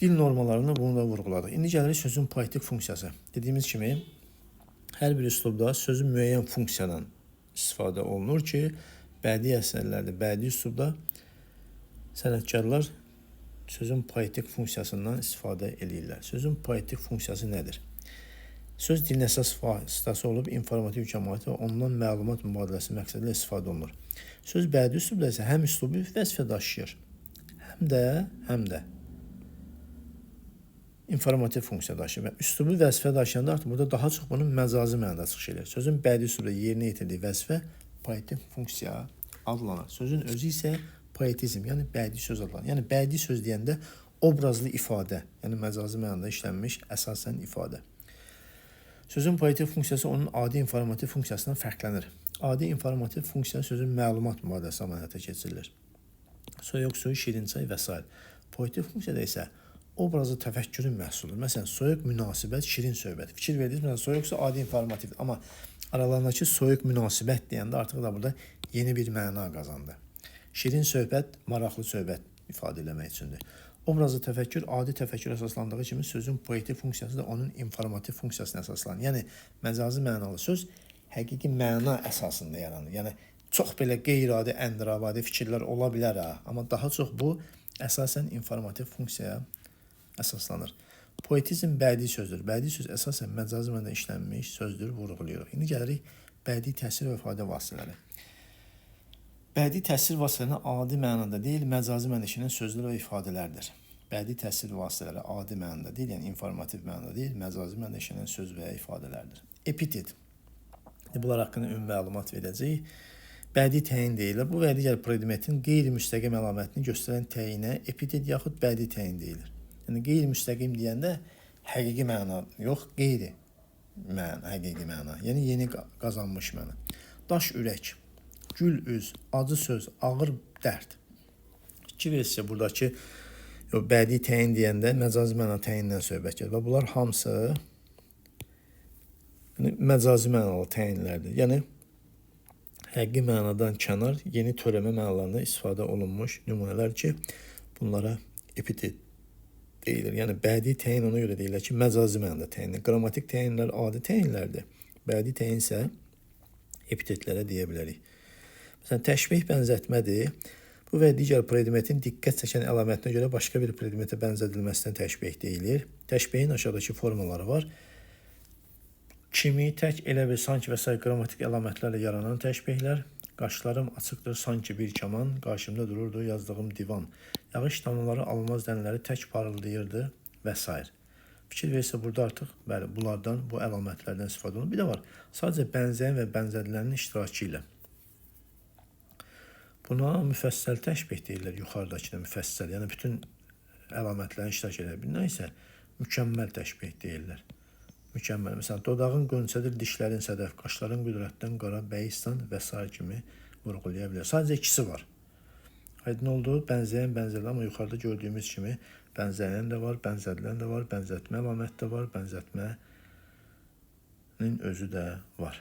Dil normalarını bunu da vurğuladıq. İndi gəlirik sözün poetik funksiyası. Dediyimiz kimi, hər bir üslubda sözün müəyyən funksiyadan istifadə olunur ki, bədii əsərlərdə, bədii üslubda sənətkarlar sözün poetik funksiyasından istifadə edirlər. Sözün poetik funksiyası nədir? Söz dilin əsas vasitəsi olub, informativ cəmiyyəti və ondan məlumat mübadiləsi məqsədilə istifadə olunur. Söz bədii üslubda isə həm üslubi vəzifə daşıyır, həm də informativ funksiya daşıyır. Və üslubi vəzifə daşıyanda artıq burada daha çox bunun məcazi mənada çıxış edir. Sözün bədii üslubda yerinə yetirdiyi vəzifə poetik funksiya adlanır. Sözün özü isə poetizm, yəni bədii söz adlanır. Yəni bədii söz deyəndə obrazlı ifadə, yəni məcazi mənada işlənmiş əsasən ifadə. Sözün poetik funksiyası onun adi informativ funksiyasından fərqlənir. Adi informativ funksiya sözün məlumat mübadiləsi əməliyyata keçirilir. Soyuq su, şirin çay və s. Poetik funksiyada isə obrazı təfəkkürün məhsuludur. Məsələn, soyuq münasibət, şirin söhbət. Fikir verdiniz, məsələn, soyuqsa adi informativdir. Amma aralarındakı soyuq münasibət deyəndə artıq da burada yeni bir məna qazandı. Şirin söhbət, maraqlı söhbət ifadə eləmək üçündür. Obrazı təfəkkür, adi təfəkkür əsaslandığı kimi sözün poetik funksiyası da onun informativ funksiyasına əsaslanır. Yəni, məcazi mənalı söz həqiqi məna əsasında yaranır. Yəni, çox belə qeyri-adi, əndirabadi fikirlər ola bilər, amma daha çox bu əsasən informativ funksiyaya əsaslanır. Poetizm bədii sözdür. Bədii söz əsasən məcazi mənada işlənmiş sözdür, vurğulayırıq. İndi gəlirik bədii təsir və ifadə vasitələri. Bədii təsir vasitələri adi mənada deyil, məcazi mənada işlənən sözlər və ifadələrdir. Bədii təsir vasitələri adi mənada deyil, yəni informativ mənada deyil, məcazi mənada işlənən söz və ya ifadələrdir. Epitet. Bunlar haqqında ümumi məlumat verəcəyik. Bədii təyin deyilir. Bu və digər predmetin qeyri-müstəqim əlamətini göstərən təyinə epitet yaxud bədii təyin deyilir. Yəni, qeyri-müstəqim deyəndə həqiqi məna, yox, həqiqi məna. Yəni, yeni qazanmış məna. Daş ürək, gül üz, acı söz, ağır dərd. İki versiya buradakı bədii təyin deyəndə məcazi məna təyindən söhbət gedir. Və bunlar hamısı məcazi mənalı təyinlərdir. Yəni, həqiqi mənadan kənar yeni törəmə mənalarında istifadə olunmuş nümunələr ki, bunlara epitet deyilir. Yəni, bədii təyin ona görə deyilir ki, məcazi mənada təyindir. Qrammatik təyinlər adi təyinlərdir. Bədii təyin isə epitetlərə deyə bilərik. Məsələn, təşbih bənzətmədir. Bu və digər predmetin diqqət çəkən əlamətinə görə başqa bir predmetə bənzədilməsindən təşbih deyilir. Təşbihin aşağıdakı formaları var. Kimi, tək, elə bir, sanki və s. qrammatik əlamətlərlə yaranan təşbihlər. Qaşlarım açıqdır, sanki bir kaman, qarşımda dururdu yazdığım divan. Yağış damlaları almaz dənələri tək parıldayırdı və s. Fikir versə burada artıq bunlardan, bu əlamətlərdən istifadə olunur. Bir də var, sadəcə bənzəyən və bənzədilərin iştirakı ilə. Buna müfəssəl təşbih deyirlər, yuxarıdakına müfəssəl, yəni bütün əlamətlərin iştirak edə bilirlər isə mükəmməl təşbih deyirlər. Mükəmməl. Məsələn, dodağın qönçədir, dişlərin sədəf, qaşların qüdrətdən qara, bəyistan və s. kimi vurğulaya bilər. Sadəcə ikisi var. Aydın oldu, bənzəyən, bənzədilən, amma yuxarıda gördüyümüz kimi bənzəyən də var, bənzədilən də var, bənzətmə əlamət də var, bənzətmənin özü də var.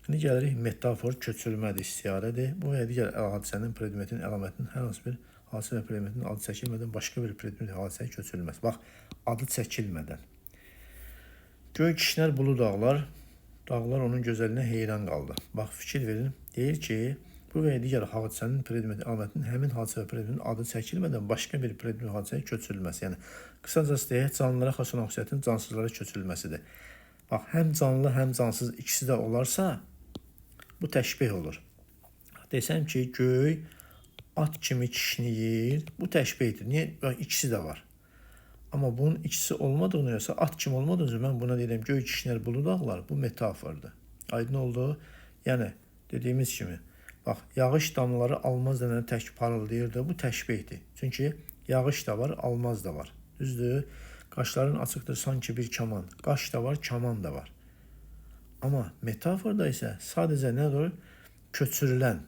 İndi gəlirik, metafor köçürmədir, istiyarədir. Bu və digər hadisənin, predmetin, əlamətinin hər hansı bir hadisə və predmetin adı çəkilmədən başqa bir predmet hadisəyə köçürülməz. Bax, adı çəkilmədən. Göy kişilər bulu dağlar, dağlar onun gözəlinə heyran qaldı. Bax, fikir verin, deyir ki, bu və digər hadisənin, predmetin, əlamətinin həmin hadisə və predmetin adı çəkilmədən başqa bir predmet hadisəyə köçürülməsi. Yəni, qısacası deyək, canlılara xas olan xüsusiyyətin cansızlara köçürülməsidir. Bax, həm canlı, həm cansız ikisi də olarsa, bu təşbih olur. Desəm ki, göy at kimi kişniyir, bu təşbihdir. Niyə? İkisi də var. Amma bunun ikisi olmadığını yoxsa at kimi olmadığını mən buna deyirəm, göy kişnər bulu dağlar, bu metafordur. Aydın oldu? Yəni, dediyimiz kimi, Bax, yağış damlaları almaz dənəni tək parıldayırdı. Bu təşbihdir. Çünki yağış da var, almaz da var. Düzdür? Qaşların açıqdır sanki bir kaman. Qaş da var, kaman da var. Amma metaforda isə sadəcə nədir? Köçürülən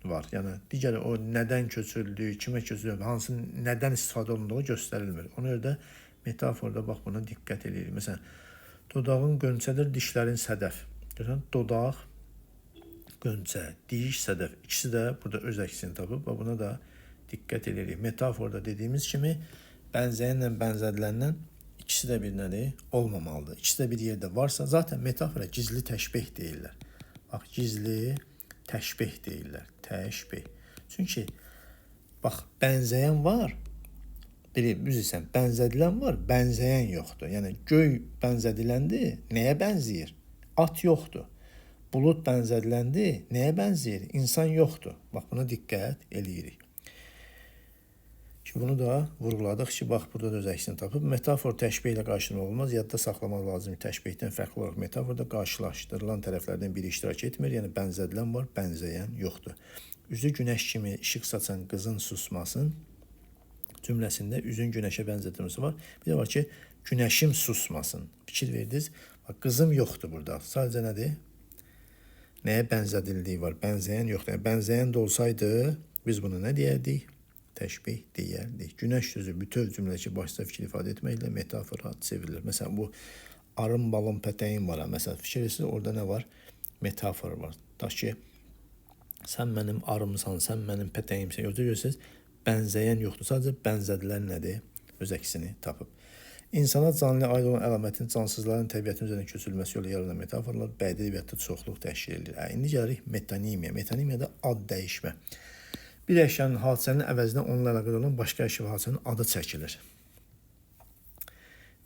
var. Yəni digər o nədən köçürüldüyü, kimə köçürüldüyü, hansı nədən istifadə olunduğu göstərilmir. Ona görə də metaforda bax buna diqqət edirik. Məsələn, dodağın qönçədir, dişlərin sədəf. Görürsən, dodaq, qönçə, diş, sədəf. İkisi də burada öz əksini tapıb və buna da diqqət edirik. Metaforda dediyimiz kimi bənzəyənlə bənzədiləndən ikisi də bir nədir? Olmamalıdır. İkisi də bir yerdə varsa, zaten metafora gizli təşbih deyirlər. Bax, gizli təşbih deyirlər. Təşbih. Çünki bax, bənzəyən var. Bilirsən, bənzədilən var, bənzəyən yoxdur. Yəni göy bənzədiləndir, nəyə bənzəyir? At yoxdur. Bulut bənzədiləndir, nəyə bənzəyir? İnsan yoxdur. Bax, buna diqqət eləyirik. Ki bunu da vurğuladık ki, bax burada da öz əksini tapıb. Metafor təşbih ilə qarşılamaq olmaz. Yadda saxlamaq lazım. Təşbihdən fərqli olaraq metaforda qarşılaşdırılan tərəflərdən biri iştirak etmir. Yəni bənzədilən var, bənzəyən yoxdur. Üzü günəş kimi işıq saçan qızın susmasın cümləsində üzün günəşə bənzətilməsi var. Bir də var ki, günəşim susmasın. Fikir verdiniz. Bax, qızım yoxdur burada. Sadəcə nədir? Nəyə bənzədildiyi var. Bənzəyən yoxdur. Yəni, bənzəyən də olsaydı biz bunu nə deyərdik? Təşbih deyərdik. Günəş sözü bütöv cümləki başda fikir ifadə etməklə metafora çevrilir. Məsələn, bu arım, balım, pətəyin var. Məsələn, fikir etsiniz, orada nə var? Metafor var. Ta ki, sən mənim arımsan, sən mənim pətəyimsən. Görürsünüz, bənzəyən yoxdur. Sadəcə bənzədilən nədir? Öz əksini tapıb. İnsana canlı aid olan əlamətin cansızların təbiətin üzərine köçürülməsi yolu yaranan metaforlar bədii ədəbiyyatda çoxluq təşkil edir. İndi gəlirik metonimiya. Metonimiyada ad dəyişmə. Bir əşyanın hadisənin əvəzinə onunla əlaqədar olan başqa əşya və hadisənin adı çəkilir.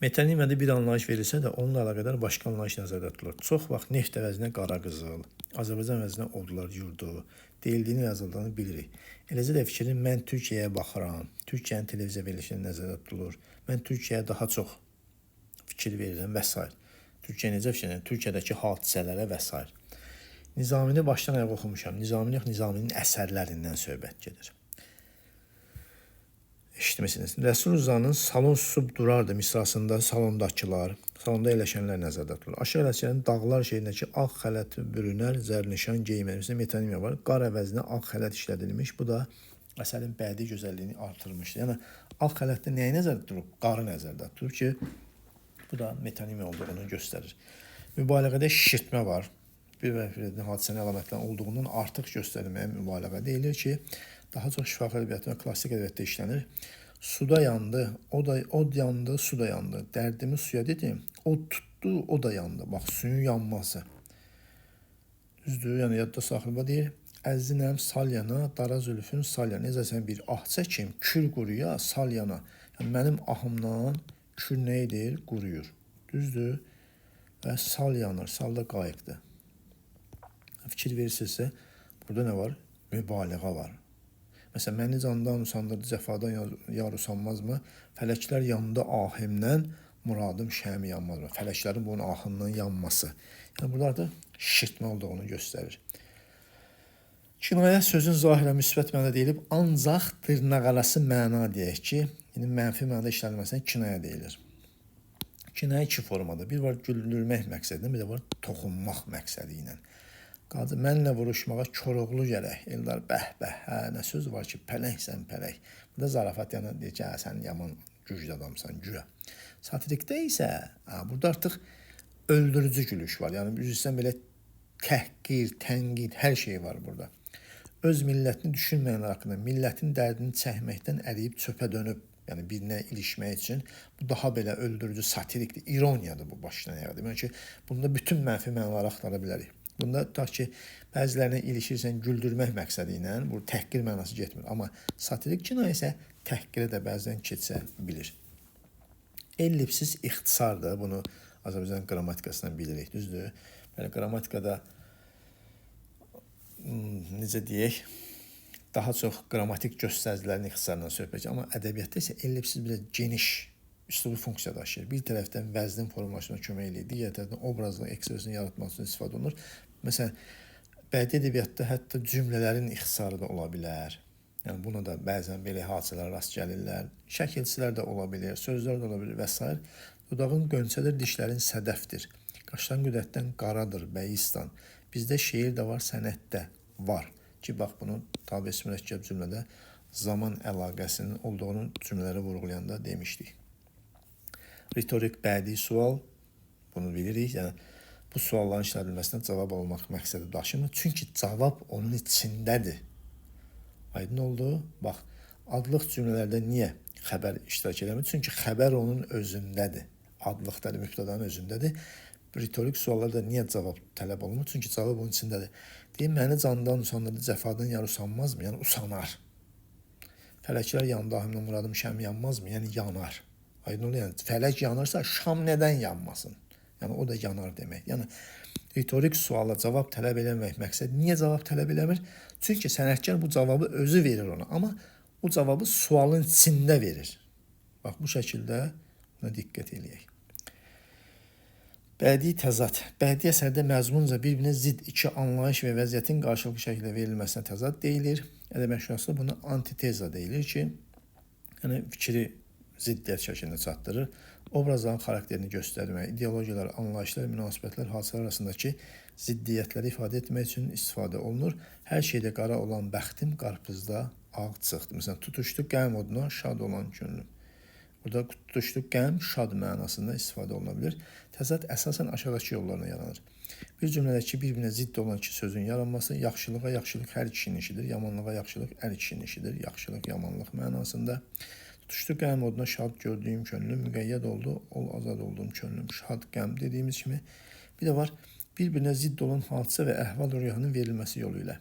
Metonimiyada bir anlayış verilsə də onunla əlaqədar başqa anlayış nəzərdə tutulur. Çox vaxt neft əvəzinə qara qızıl, Azərbaycan əvəzinə odlar yurdu deyildiyini yazıldığını bilirik. Eləcə də fikrin mən Türkiyəyə baxıram, Türkiyənin televiziya verilişini nəzərdə tutulur. Mən Türkiyəyə daha çox fikir verirəm və s. Türkiyə necə fikir verirəm? Türkiyədəki hadisələrə və s. Nizamini başdan ayağa oxumuşam. Nizaminin əsərlərindən söhbət gedir. Eşitmişsiniz. Rəsul Rızanın salon susub durardı misrasında salondakılar, salonda əyləşənlər nəzərdə tutulur. Aşağı ələsənin dağlar şeirindəki ağ xələt bürünər, zərnişan geyməlisində metonimiya var. Qar əvəzinə ağ xələt işlədilmiş. Bu da əsərin bədii gözəlliyini artırmışdır. Yəni, ağ xələtdə nəyi nəzərdə tutulub? Qarı nəzərdə tutulub ki, bu da metonimiya olduğunu göstərir. Mübaliğədə şişirtmə var. Bir hadisənin əlamətlərin olduğundan artıq göstərilməyə mübaliğə deyilir ki, daha çox şifahi ədəbiyyatda və klassik ədəbiyyatda işlənir. Suda yandı, od yandı, su da yandı. Dərdimi suya dedim, od tutdu, o da yandı. Bax, suyun yanması. Düzdür, yəni yadda saxlaba deyir. Əzinəm salyana, dara zülfün salyana. Necəsən bir ah çəkim, kür quruya, salyana. Yəni, mənim ahımdan kür nə edir? Quruyur. Düzdür? Və sal yanır, sal da qayıqdır. Fikir verirsinizsə, burada nə var? Mübaliğə var. Məsələn, məni candan usandırdı, cəfadan yar usanmaz mı? Fələklər yandı ahimdən, muradım şəmi yanmaz mı? Fələklərin bunun ahından yanması. Yəni, burada artıq şişirtmə olduğunu göstərir. Kinayə sözün zahirə müsbət mənada deyilib, ancaq dırnaqarası məna deyək ki, yəni mənfi mənada işlənilməsinə kinayə deyilir. Kinayə iki formada. Bir var güldürmək məqsədilə, bir də var toxunmaq məqsədi ilə. Qadı, mənlə vuruşmağa Koroğlu gərək. Eldar, bəh-bəh, hə, nə söz var ki, pələksən, pələk. Bu da zarafat yana deyir ki, sən yaman güclü adamsan, güya. Satirikdə isə, burada artıq öldürücü gülüş var. Yəni, üzrsən belə təhqir, tənqid, hər şey var burada. Öz millətini düşünməyənlər haqqında, millətin dərdini çəkməkdən əriyib çöpə dönüb, yəni birinə ilişmək üçün bu daha belə öldürücü, satirikdir, ironiyadır bu başdan ayağa. Demək ki, bunda bütün mənfi mənaları axtara bilərik. Bunda tutaq ki, bəzilərinə ilişirsən güldürmək məqsədi ilə, bu təhqir mənası getmir. Amma satirik kino isə təhqirə də bəzən keçə bilir. Ellipsiz ixtisardır. Bunu Azərbaycan qrammatikasından bilirik, düzdür? Belə qrammatikada necə deyək, daha çox qrammatik göstəricilərin ixtisarından söhbət. Amma ədəbiyyatda isə ellipsiz bir geniş üslubu funksiya daşıyır. Bir tərəfdən vəznin formalaşmasına kömək edir, digər tərəfdən obrazın ekspresiyasını yaratmaq üçün istifadə olunur. Məsələn, Bədii ədəbiyyatda hətta cümlələrin ixtisarı da ola bilər. Yəni buna da bəzən belə hadisələr rast gəlirlər. Şəkilçilər də ola bilər, sözlər də ola bilər və s. Dodağın qönçədir, dişlərin sədəfdir. Qaşların qüdrətdən qaradır, bəyistan. Bizdə şeir də var, sənətdə var. Ki, bax bunu tabesi mürəkkəb cümlədə zaman əlaqəsinin olduğunu cümlələri vurğulayanda demişdik. Ritorik bədii sual, bunu bilirik. Yəni, bu sualların işlədilməsinə cavab olmaq məqsədi daşımır. Çünki cavab onun içindədir. Aydın oldu? Bax, adlıq cümlələrdə niyə xəbər iştirak eləmir? Çünki xəbər onun özündədir. Adlıqda, mübtədanın özündədir. Ritorik suallarda niyə cavab tələb olunmur? Çünki cavab onun içindədir. Deyim, məni candan usandırdı, cəfadan yar usanmazmı? Yəni, usanar. Fələklər yandı, ahimlə muradım, şəm yanmazmı? Yəni, yanar. Aydın oldu? Yəni, fələk yanırsa, şam nədən yanmasın? Yəni, o da yanar demək. Yəni, ritorik suala cavab tələb eləmək məqsəd. Niyə cavab tələb eləmir? Çünki sənətkar bu cavabı özü verir ona. Amma o cavabı sualın içində verir. Bax, bu şəkildə buna diqqət eləyək. Bədii təzad. Bədii əsərdə məzmunca bir-birinə zidd iki anlayış və vəziyyətin qarşılıqlı şəkildə verilməsinə təzad deyilir. Ədəbiyyatşünaslar buna antiteza deyilir ki, yəni fikri ziddiyyət şəklində çatdırır. Obrazların xarakterini göstərmək, ideologiyalar, anlayışlar, münasibətlər, hadisələr arasındakı ziddiyyətləri ifadə etmək üçün istifadə olunur. Hər şeydə qara olan bəxtim qarpızda ağ çıxdı. Məsələn, tutuşdu qəm oduna şad olan könlüm. Burada tutuşdu qəm, şad mənasında istifadə oluna bilir. Təzad əsasən aşağıdakı yollarla yaranır. Bir cümlədəki bir-birinə zidd olan iki sözün yaranması, yaxşılığa yaxşılıq hər kişinin işidir, yamanlığa yaxşılıq hər kişinin işidir. Yaxşılıq, yamanlıq mənasında. Tutuşdu qəm oduna şad gördüyüm könlüm, müqəyyəd oldu, ol azad olduğum könlüm. Şad, qəm dediyimiz kimi. Bir də var, bir-birinə zidd olan hadisə və əhval-ruhiyyənin verilməsi yolu ilə.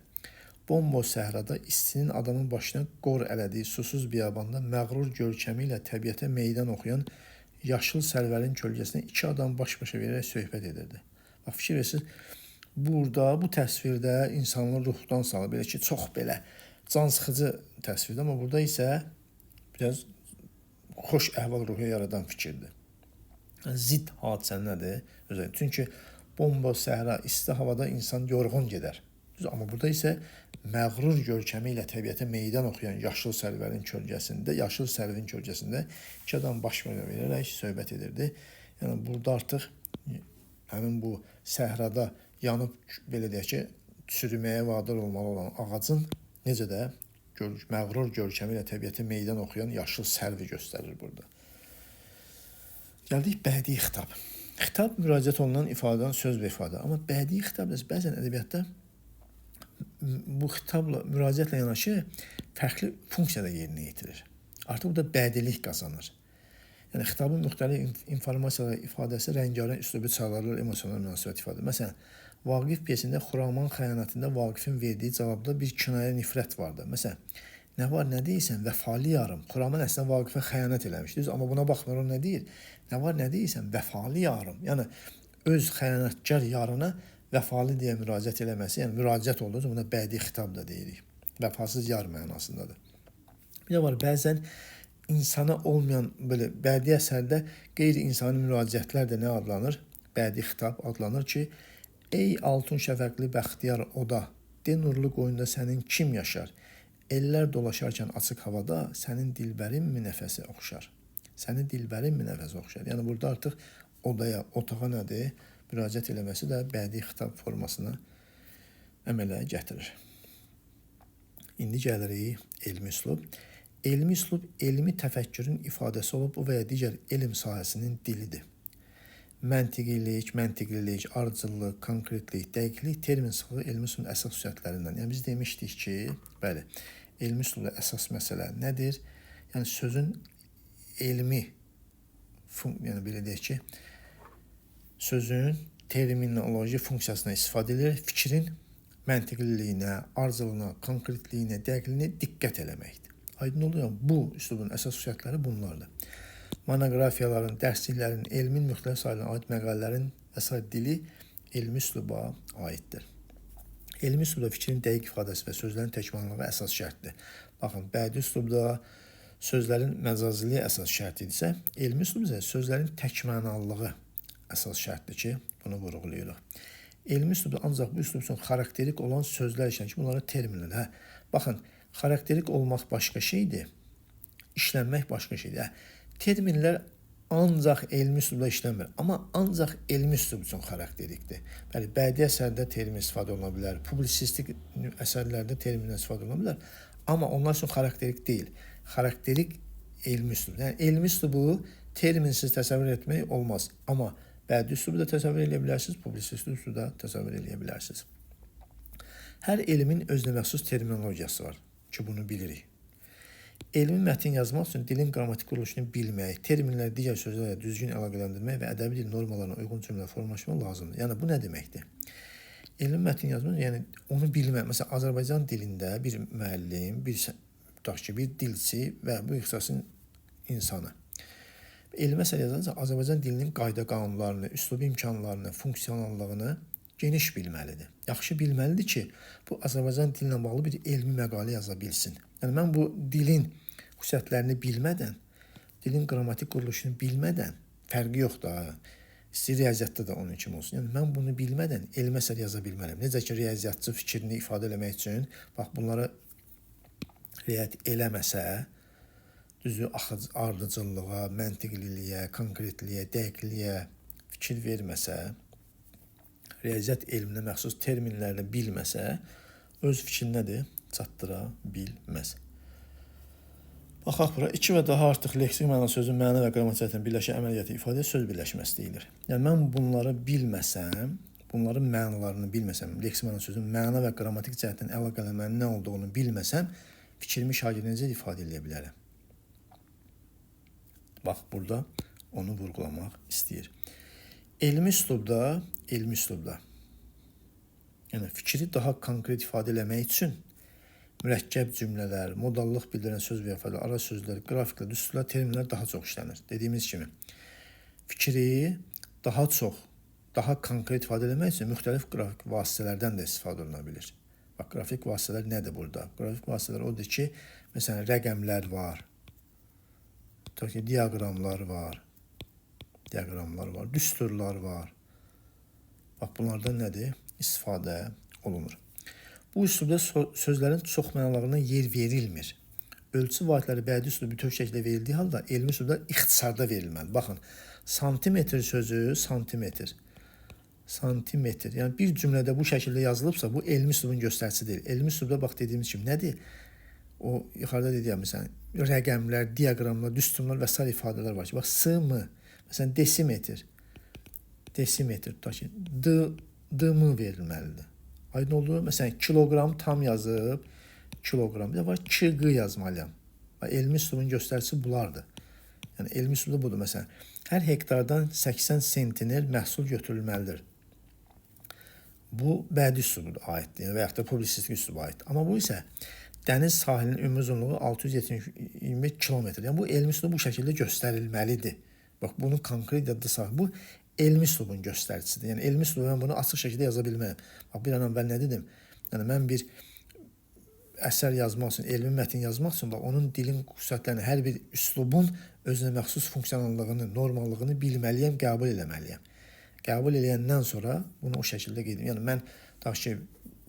Bomboş səhrada istinin adamın başına qor elədiyi susuz biyabanda məğrur görkəmi ilə təbiətə meydan oxuyan yaşıl sərvərin kölgəsində iki adam baş-başa verərək söhbət edirdi. Bax, fikir versiniz, burada, bu təsvirdə insanları ruhdan salır. Belə ki, çox belə can sıxıcı təsvirdə, amma burada isə biraz xoş əhval-ruhiyyə yaradan fikirdir. Zidd hadisə nədir? Çünki bomboş səhra, isti havada insan yorğun gedər. Amma burada isə məğrur görkəmi ilə təbiətə meydan oxuyan yaşıl sərvərin kölgəsində, yaşıl sərvin kölgəsində iki adam baş-başa verərək söhbət edirdi. Yəni, burada artıq həmin bu səhrada yanıb, belə deyək ki, çürüməyə vadar olmalı olan ağacın necə də məğrur görkəmi ilə təbiətə meydan oxuyan yaşıl sərvi göstərir burada. Gəldik bədii xitab. Xitab müraciət olunan ifadədən söz və ifadə. Amma bədii xitab bəzən ədəbiyyatda bu xitabla, müraciətlə yanaşı fərqli funksiyada yerinə yetirir. Artıq burada bədilik qazanır. Yəni, xitabın müxtəlif informasiyalar ifadəsi rəngarəng üslubu çağırılır, emosional münasibət ifadə. Məsələn, Vaqif piyesində Xuraman xəyanətində Vaqifin verdiyi cavabda bir kinayə nifrət vardı. Məsələn, nə var, nə deyirsən, vəfalı yarım. Xuraman əslində Vaqifə xəyanət eləmişdir. Amma buna baxmır, o nə deyir? Nə var, nə deyirsən, vəfalı yarım. Yəni, öz xəyanətkar yarına vəfalı deyə müraciət eləməsi, yəni müraciət olduğu buna bədii xitab da deyirik. Vəfasız yar mənasındadır. Bir də var, bəzən insana olmayan belə bədii əsərdə qeyri-insani müraciətlər də nə adlanır? Bədii xitab adlanır ki, ey altun şəfəqli bəxtiyar oda, de nurlu qoyunda sənin kim yaşar? Ellər dolaşarkən açıq havada sənin dilbərin mi nəfəsi oxşar? Sənin dilbərin mi nəfəsi oxşar? Yəni, burada artıq odaya, otağa nədir? Müraciət eləməsi də bədii xitab formasına əmələ gətirir. İndi gəlirik elmi üslub. Elmi üslub, elmi təfəkkürün ifadəsi olub, o və ya digər elm sahəsinin dilidir. Məntiqilik, məntiqlilik, ardıcıllıq, konkretlik, dəqiqlik termin sıxlığı elmi üslubun əsas xüsusiyyətlərindən. Yəni, biz demişdik ki, bəli, elmi üslubda əsas məsələ nədir? Yəni, sözün elmi, yəni belə deyək ki, sözün terminoloji funksiyasına istifadə edilir, fikrin məntiqliliyinə, ardıcıllığına, konkretliyinə, dəqiqliyinə diqqət eləməkdir. Aydın olur, bu üslubun əsas xüsusiyyətləri bunlardır. Monoqrafiyaların, dərsliklərin, elmin müxtəlif sahələrə aid məqalələrin əsas dili elmi üsluba aiddir. Elmi üslubda fikrin dəqiq ifadəsi və sözlərin təkmanlığı əsas şərtdir. Baxın, bədii üslubda sözlərin məcaziliyi əsas şərt idisə, elmi üslubda sözlərin təkmənallığı əsas şərtdir ki, bunu vurğulayırıq. Elmi üslubda ancaq bu üslub üçün xarakterik olan sözlər işlənir ki, bunlara terminlər. Baxın, xarakterik olmaq başqa şeydir, işlənmək başqa şeydir. Terminlər ancaq elmi üslubda işlənmir, amma ancaq elmi üslub üçün xarakterikdir. Bəli, bədii əsərdə termin istifadə oluna bilər, publisistik əsərlərdə terminlər istifadə oluna bilər, amma onlar üçün xarakterik deyil. Xarakterik elmi üslub. Yəni, elmi üslubu terminsiz təsəvvür etmək olmaz, amma bədii üslubu da təsəvvür edə bilərsiniz, publisistik üslubu da təsəvvür edə bilərsiniz. Hər elmin özünə məxsus terminologiyası var ki, bunu bilirik. Elmi mətin yazmaq üçün dilin qrammatik quruluşunu bilmək, terminləri digər sözlərlə düzgün əlaqələndirmək və ədəbi dil normalarına uyğun cümlə formalaşmaq lazımdır. Yəni, bu nə deməkdir? Elmi mətin yazmaq, yəni onu bilmək. Məsələn, Azərbaycan dilində bir müəllim, bir dilçi və bu ixtisasın insanı. Elmi əsər yazarsa, Azərbaycan dilinin qayda qanunlarını, üslubi imkanlarını, funksionallığını geniş bilməlidir. Yaxşı bilməlidir ki, bu Azərbaycan dilinə bağlı bir elmi məqalə yaza bilsin. Yəni, mən bu dilin xüsusiyyətlərini bilmədən, dilin qrammatik quruluşunu bilmədən, fərqi yoxdur, istəyir riyaziyyatda da onun kimi olsun. Yəni, mən bunu bilmədən elmi əsər yaza bilməliyəm. Necə ki, riyaziyyatçı fikrini ifadə eləmək üçün, bax, bunlara riayət eləməsə, düzü ardıcıllığa, məntiqliliyə, konkretliliyə, dəqiqliyə fikir verməsə, riyaziyyat elminə məxsus terminlərlə bilməsə, öz fikrinədir, çatdıra bilməz. Baxaq bura, 2 və daha artıq leksik məna sözün məna və qrammatik birləşən əməliyyatı ifadə söz birləşməsi deyilir. Yəni, mən bunları bilməsəm, bunların mənalarını bilməsəm, leksik məna sözün məna və qrammatik cəhətdən əlaqələnmənin nə olduğunu bilməsəm, fikrimi şagirdinə necə ifadə edə bilərəm? Bax, burada onu vurğulamaq istəyir. Elmi üslubda, yəni fikri daha konkret ifadə eləmək üçün mürəkkəb cümlələr, modallıq bildirən söz və ifadə, ara sözlər, qrafiklər, düsturlar, terminlər daha çox işlənir. Dediyimiz kimi, fikri daha çox, daha konkret ifadə eləmək üçün müxtəlif qrafik vasitələrdən də istifadə oluna bilir. Bax, qrafik vasitələr nədir burada? Qrafik vasitələr odur ki, məsələn, rəqəmlər var, diaqramlar var, düsturlar var. Bax, bunlardan nədir? İstifadə olunur. Bu üslubda sözlərin çox mənalarına yer verilmir. Ölçü vahidləri bədii üslubda bütöv şəkildə verildiyi halda elmi üslubda ixtisarda verilməli. Baxın, santimetr sözü, santimetr. Yəni, bir cümlədə bu şəkildə yazılıbsa, bu elmi üslubun göstəricisi deyil. Elmi üslubda, bax, dediyimiz kimi nədir? O, yuxarıda dediyəm, məsələn, rəqəmlər, diaqramlar, düsturlar və s. ifadələr var ki, bax, sm, məsələn, desimetr, tutaq ki, d-mı verilməlidir. Aydın oldu, məsələn, kiloqram tam yazıb, kiloqram, bir də var, kq yazmalıyam. Elmi üslubun göstəricisi bunlardır. Yəni, elmi üslubda budur, məsələn, hər hektardan 80 sentiner məhsul götürülməlidir. Bu, bədii üslubudur aiddir və yaxud da publisistik üsluba aiddir. Amma bu isə dəniz sahilinin ümumi uzunluğu 625 kilometr. Yəni, bu elmi üslub bu şəkildə göstərilməlidir. Bax, bunu konkret yadda saxlayın. Bu, elmi üslubun göstəricisidir. Yəni, elmi üslubu mən bunu açıq şəkildə yaza bilməyəm. Bax, bir an əvvəl nə dedim? Yəni, mən bir əsər yazmaq üçün, elmi mətin yazmaq üçün, bax, onun dilin xüsusiyyətlərini, hər bir üslubun özünə məxsus funksionallığını, normallığını bilməliyəm, qəbul eləməliyəm. Qəbul eləyəndən sonra bunu o şəkildə qeydim. Yəni, mən dax ki,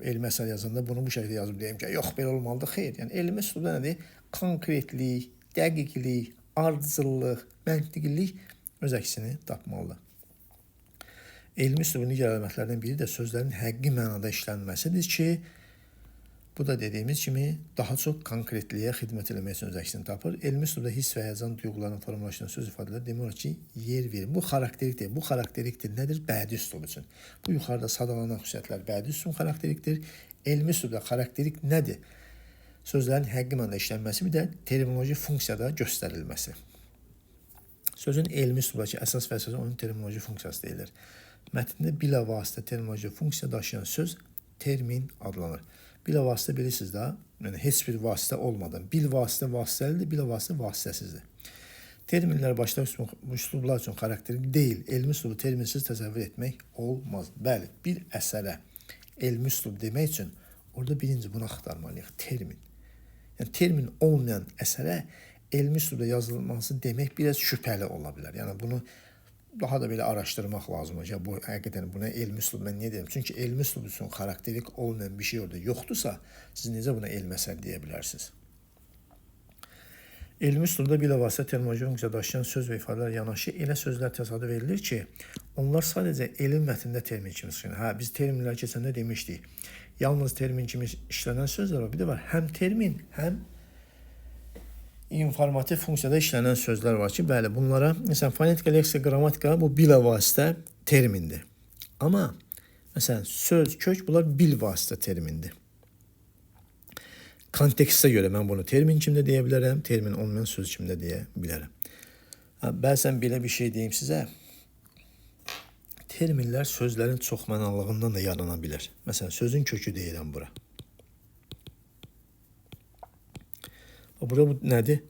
elmi əsər yazanda bunu bu şəkildə yazıb deyim ki, yox, belə olmalıdır, xeyr. Yəni, elmi üslubda nədir? Konkretlik, dəqiqlik, ardıcıllıq, məntiqlik öz əksini tapmalıdır. Elmi üslubun digər əlamətlərdən biri də sözlərin həqiqi mənada işlənməsidir ki, bu da dediyimiz kimi daha çox konkretliyə xidmət eləmək üçün öz əksini tapır. Elmi üslubda hiss və həyəcan duyğularının formalaşdıran söz ifadələr demək olar ki, yer verir. Bu xarakterikdir. Bu xarakterikdir nədir? Bədii üslub üçün. Bu yuxarıda sadalanan xüsusiyyətlər bədii üslubun xarakterikdir. Elmi üslubda xarakterik nədir? Sözlərin həqiqi mənada işlənməsi, bir də terminoloji funksiyada göstərilməsi. Sözün elmi üslubdakı əsas vəzifəsi onun terminoloji funksiyası deyilir. Mətndə bilavasitə terminoloji funksiya daşıyan söz termin adlanır. Bilavasitə bilirsiniz də, yəni heç bir vasitə olmadan. Bilvasitə vasitəlidir, bilavasitə vasitəsizdir. Terminlər başda üslublar üçün xarakterik deyil. Elmi üslubu terminsiz təsəvvür etmək olmaz. Bəli, bir əsərə elmi üslub demək üçün orada birinci bunu axtarmalıyıq, termin. Yəni, termin olmayan əsərə elmi üslubda yazılması demək biraz şübhəli ola bilər. Yəni, bunu daha da belə araşdırmaq lazımdır. Ya bu həqiqətən buna elmi üslub mən niyə deyirəm? Çünki elmi üslub üçün xarakterik olmayan bir şey orada yoxdursa, siz necə buna elmi əsər deyə bilərsiniz? Elmi üslubda bilavasitə terminoloji funksiya daşıyan söz və ifadələr yanaşı elə sözlər təsadüf edilir ki, onlar sadəcə elm mətnində termin kimi çıxır. Biz terminlər keçəndə demişdik. Yalnız termin kimi işlənən sözlər var. Bir də var, həm termin, həm informativ funksiyada işlənən sözlər var ki, bəli, bunlara, məsələn, fonetika, leksika, qrammatika bu bilavasitə termindir. Amma, məsələn, söz, kök, bunlar bilvasitə termindir. Kontekstə görə mən bunu termin kimi də deyə bilərəm, termin olmayan söz kimi də deyə bilərəm. Bəzən belə bir şey deyim sizə, terminlər sözlərin çoxmənalığından da yarana bilər. Məsələn, sözün kökü deyirəm bura. Bura bu nədir?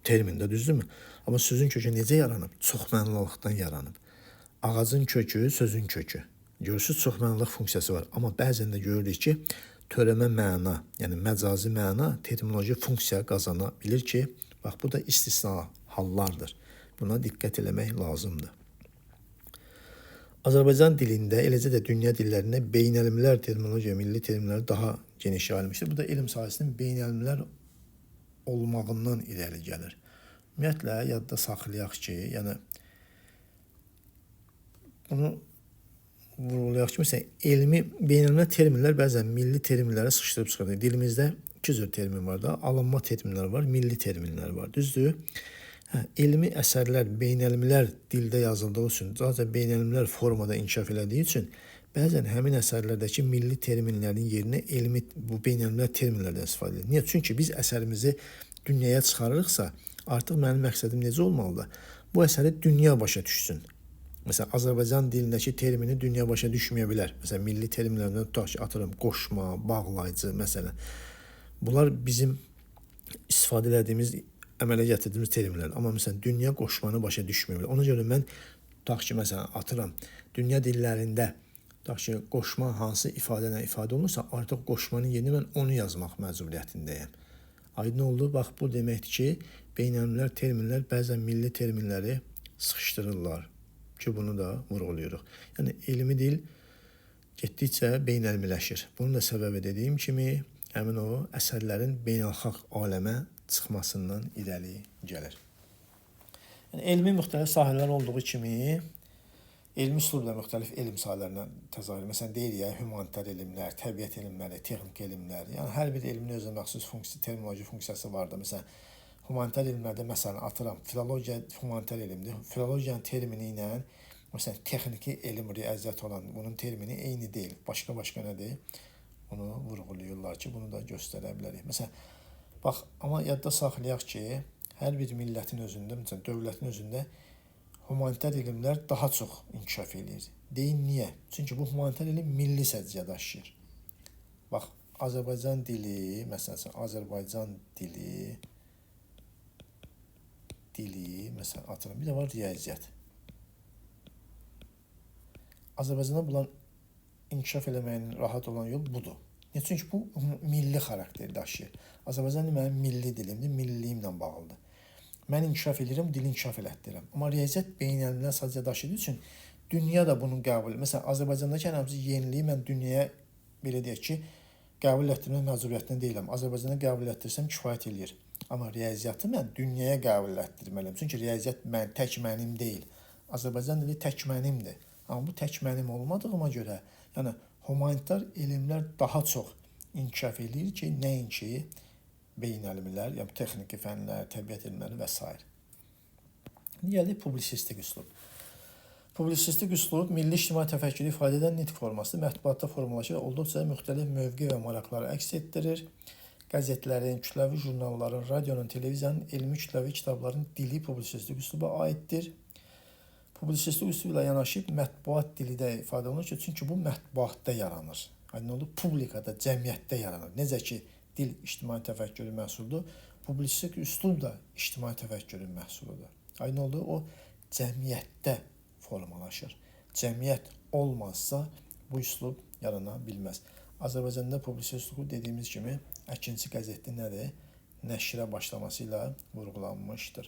Termində, düzdürmü? Amma sözün kökü necə yaranıb? Çoxmənalılıqdan yaranıb. Ağacın kökü, sözün kökü. Görürsünüz, çoxmənalılıq funksiyası var. Amma bəzən də görürük ki, törəmə məna, yəni məcazi məna terminoloji funksiya qazana bilir ki, bax, bu da istisna hallardır. Buna diqqət eləmək lazımdır. Azərbaycan dilində, eləcə də dünya dillərində beynəlmilər terminologiya, milli terminlər daha geniş yayılmışdır. Bu da elm sahəsinin beynəlmilər olmağından irəli gəlir. Ümumiyyətlə, yadda saxlayaq ki, yəni bunu vurğulayaq ki, məsələn, elmi beynəlmiləl terminlər bəzən milli terminlərə sıxışdırıb çıxardır. Dilimizdə iki cür termin var da, alınma terminlər var, milli terminlər var. Düzdür? Elmi əsərlər beynəlmiləl dildə yazıldığı üçün, zaten beynəlmiləl formada inkişaf elədiyi üçün, bəzən həmin əsərlərdəki milli terminlərin yerinə elmi bu beynəlmiləl terminlərdən istifadə edilir. Niyə? Çünki biz əsərimizi dünyaya çıxarırıqsa, artıq mənim məqsədim necə olmalıdır? Bu əsəri dünya başa düşsün. Məsələn, Azərbaycan dilindəki termini dünya başa düşməyə bilər. Məsələn, milli terminlərdən tutaq ki, atıram, qoşma, bağlayıcı, məsələn. Bunlar bizim istifadə edədiyimiz, əmələ gətirdiyimiz terminlər. Amma məsələn, dünya qoşmanı başa düşməyə bilər. Ona görə mən tutaq ki, məsələn, atıram, dünya dillərində tutaq ki, qoşma hansı ifadə ilə ifadə olunursa, artıq qoşmanın yerinə mən onu yazmaq məcburiyyətindəyəm. Aydın oldu? Bax, bu deməkdir ki, beynəlmiləl terminlər bəzən milli terminləri sıxışdırırlar. Ki, bunu da vurğuluyuruq. Yəni, elmi dil getdikcə beynəlmiləşir. Bunun da səbəbi dediyim kimi, həmin o əsərlərin beynəlxalq aləmə çıxmasından irəli gəlir. Yəni, elmi müxtəlif sahələr olduğu kimi, elmi üslubla müxtəlif elm sahələrinə təzahür. Məsələn, deyir ya, humanitar elmlər, təbiət elmləri, texnik elmlər. Yəni, hər bir elmin özünə məxsus terminoloji funksiyası var da. Məsələn, humanitar elmlərdə, məsələn, atıram, filologiya humanitar elmdir. Filologiyanın termini ilə, məsələn, texniki elm, riyaziyyat olan, bunun termini eyni deyil. Başqa nədir? Onu vurğuluyurlar ki, bunu da göstərə bilərik. Məsələn, bax, amma yadda saxlayaq ki, hər bir millətin özündə, məsələn, dövlətin özündə humanitar elmlər daha çox inkişaf edir. Deyin, niyə? Çünki bu humanitar elm milli səciyyə daşıyır. Bax, Azərbaycan dili, məsələn, Azərbaycan dili, məsələn, atıram, bir də var riyaziyyat. Azərbaycanda bunların inkişaf eləməyin rahat olan yol budur. Çünki bu milli xarakteri daşıyır. Azərbaycan dili mənim milli dilimdir, milliliyimlə bağlıdır. Mən inkişaf edirəm, dili inkişaf elətdirirəm. Amma riyaziyyat beynəlmiləl sadəcə daşıdığı üçün dünya da bunun qəbul edir. Məsələn, Azərbaycandakı hər hansı yeniliyi mən dünyaya, belə deyək ki, qəbul etdirmək məcburiyyətində deyiləm. Azərbaycanda qəbul etdirsəm kifayət eləyir. Amma riyaziyyatı mən dünyaya qəbul etdirməliyəm. Çünki riyaziyyat tək mənim deyil. Azərbaycan dili tək mənimdir. Amma bu tək mənim olmadığıma görə, yəni humanitar elmlər daha çox inkişaf edir ki, nəinki beynəlmiləl, yəni texniki fənlər, təbiət elmləri və s. Gəldik publisistik üslub. Publisistik üslub milli ictimai təfəkkürü ifadə edən nitq formasıdır. Mətbuatda formalaşır, olduqca müxtəlif mövqe və maraqları əks etdirir. Qəzetlərin, kütləvi jurnalların, radionun, televiziyanın, elmi kütləvi kitabların dili publisistik üsluba aiddir. Publisistik üslubu ilə yanaşı mətbuat dili də ifadə olunur ki, çünki bu mətbuatda yaranır. Aydın oldu, publikada, cəmiyyətdə yaranır. Necə ki, dil ictimai təfəkkürün məhsuludur, publisistik üslub da ictimai təfəkkürün məhsuludur. Aydın oldu, o cəmiyyətdə formalaşır. Cəmiyyət olmazsa bu üslub yarana bilməz. Azərbaycanda publisistik üslub dediyimiz kimi Əkinçi qəzetdə nədir? Nəşrə başlaması ilə vurğulanmışdır.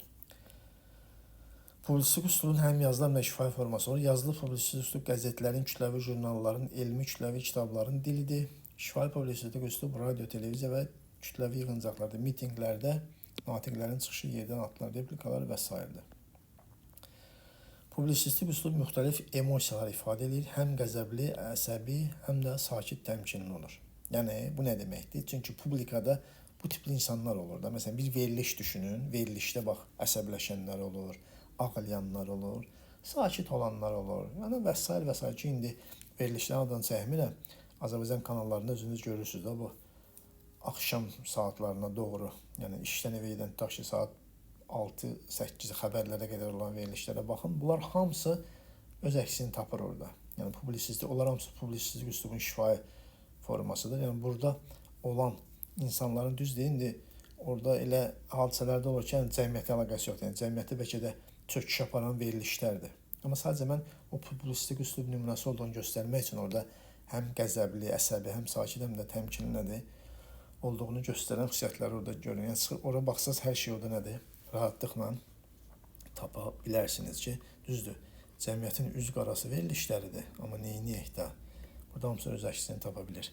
Publisistik üslubun həm yazılı həm də şifahi forması olur. Yazılı publisistik üslub qəzetlərin, kütləvi jurnalların, elmi kütləvi kitabların dilidir. Şifahi publisistik üslub radio, televiziya və kütləvi yığıncaqlarda, mitinqlərdə natiqlərin çıxışı, yerdən atılan replikalar və s. Publisistik üslub müxtəlif emosiyalar ifadə edir. Həm qəzəbli, əsəbi, həm də sakit təmkinli olur. Yəni, bu nə deməkdir? Çünki publikada bu tipli insanlar olur da. Məsələn, bir veriliş düşünün. Verilişdə bax, əsəbləşənlər olur, ağlayanlar olur, sakit olanlar olur. Yəni, və s. və s. ki, indi verilişdən adını çəkmirəm. Azərbaycan kanallarında özünüz görürsünüz də bu axşam saatlarına doğru, yəni işdən evə gedən tutaq ki, saat 6-8 xəbərlərə qədər olan verilişlərə baxın. Bunlar hamısı öz əksini tapır orada. Yəni publisistik, onlar hamısı publisistik üslubun şifahi formasıdır. Yəni burada olan insanların düz deyil, indi orada elə hadisələrdə olur ki, yəni cəmiyyətə əlaqəsi yoxdur. Yəni cəmiyyətə bəlkə də çöküş aparan verilişlərdir. Amma sadəcə mən o publisistik üslub nümunəsi olduğunu göstərmək üçün orada həm qəzəbli, əsəbi, həm sakit, həm də təmkinli nədir olduğunu göstərən xüsusiyyətləri orada görün. Yəni çıxır, oraya baxsaz hər şey orada nədir? Rahatlıqla tapa bilərsiniz ki, düzdür, cəmiyyətin üz qarası verilişləridir, amma neyniyək də, burada hamısı öz əksini tapa bilir.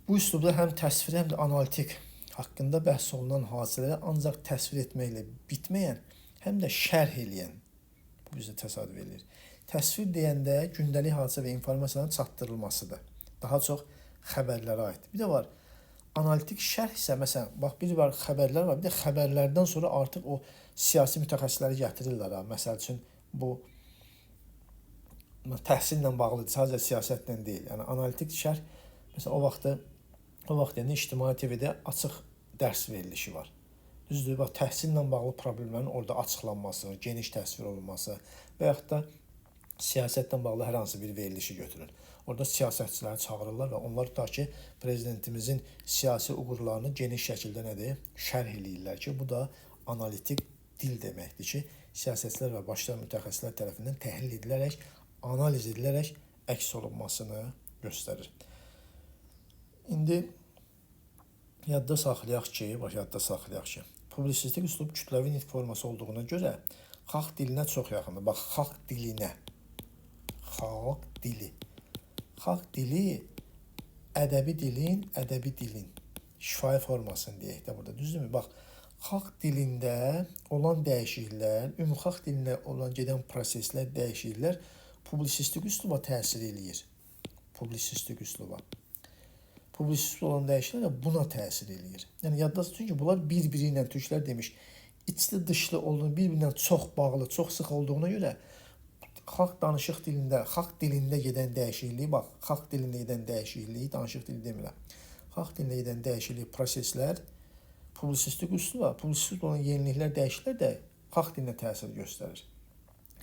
Bu üslubda həm təsvir, həm də analitik haqqında bəhs olunan hadisələri ancaq təsvir etməklə bitməyən, həm də şərh eləyən, bu bizə təsadüf edir. Təsvir deyəndə gündəlik hadisə və informasiyanın çatdırılmasıdır. Daha çox xəbərlərə aid. Bir də var, analitik şərh isə, məsələn, bax, bir var xəbərlər var, bir də xəbərlərdən sonra artıq o siyasi mütəxəssisləri gətirirlər. Məsəl üçün, bu təhsillə bağlıdır, sadəcə siyasətlə deyil. Yəni, analitik şərh, məsələn, o vaxt yəni İctimai TV-də açıq dərs verilişi var. Düzdür, bax, təhsillə bağlı problemlərin orada açıqlanması, geniş təsvir olunması və yaxud da siyasətlə bağlı hər hansı bir verilişi götürür. Orada siyasətçiləri çağırırlar və onlar da ki, prezidentimizin siyasi uğurlarını geniş şəkildə nədir? Şərh eləyirlər ki, bu da analitik dil deməkdir ki, siyasətçilər və başqa mütəxəssislər tərəfindən təhlil edilərək, analiz edilərək əks olunmasını göstərir. İndi yadda saxlayaq ki, publisistik üslub kütləvi nitq forması olduğuna görə xalq dilinə çox yaxındır. Bax, xalq dilinə. Xalq dili. Xalq dili ədəbi dilin şifahi formasını deyək də burada, düzdürmü? Bax, xalq dilində olan dəyişikliklər, ümumxalq dilində olan gedən proseslər, dəyişikliklər publisistik üsluba təsir eləyir. Publisistik üsluba. Publisistik olan dəyişikliklər buna təsir eləyir. Yəni, yadda tutun ki, bunlar bir-biri ilə, türklər demiş, içli dışlı olduğunu, bir-birindən çox bağlı, çox sıx olduğuna görə xalq danışıq dilində, xalq dilində gedən dəyişikliyi, bax, xalq dilində gedən dəyişikliyi, danışıq dili demirəm. Xalq dilində gedən dəyişiklik, proseslər publisistik üsluba, publisistik olan yeniliklər, dəyişikliklər də xalq dilinə təsir göstərir.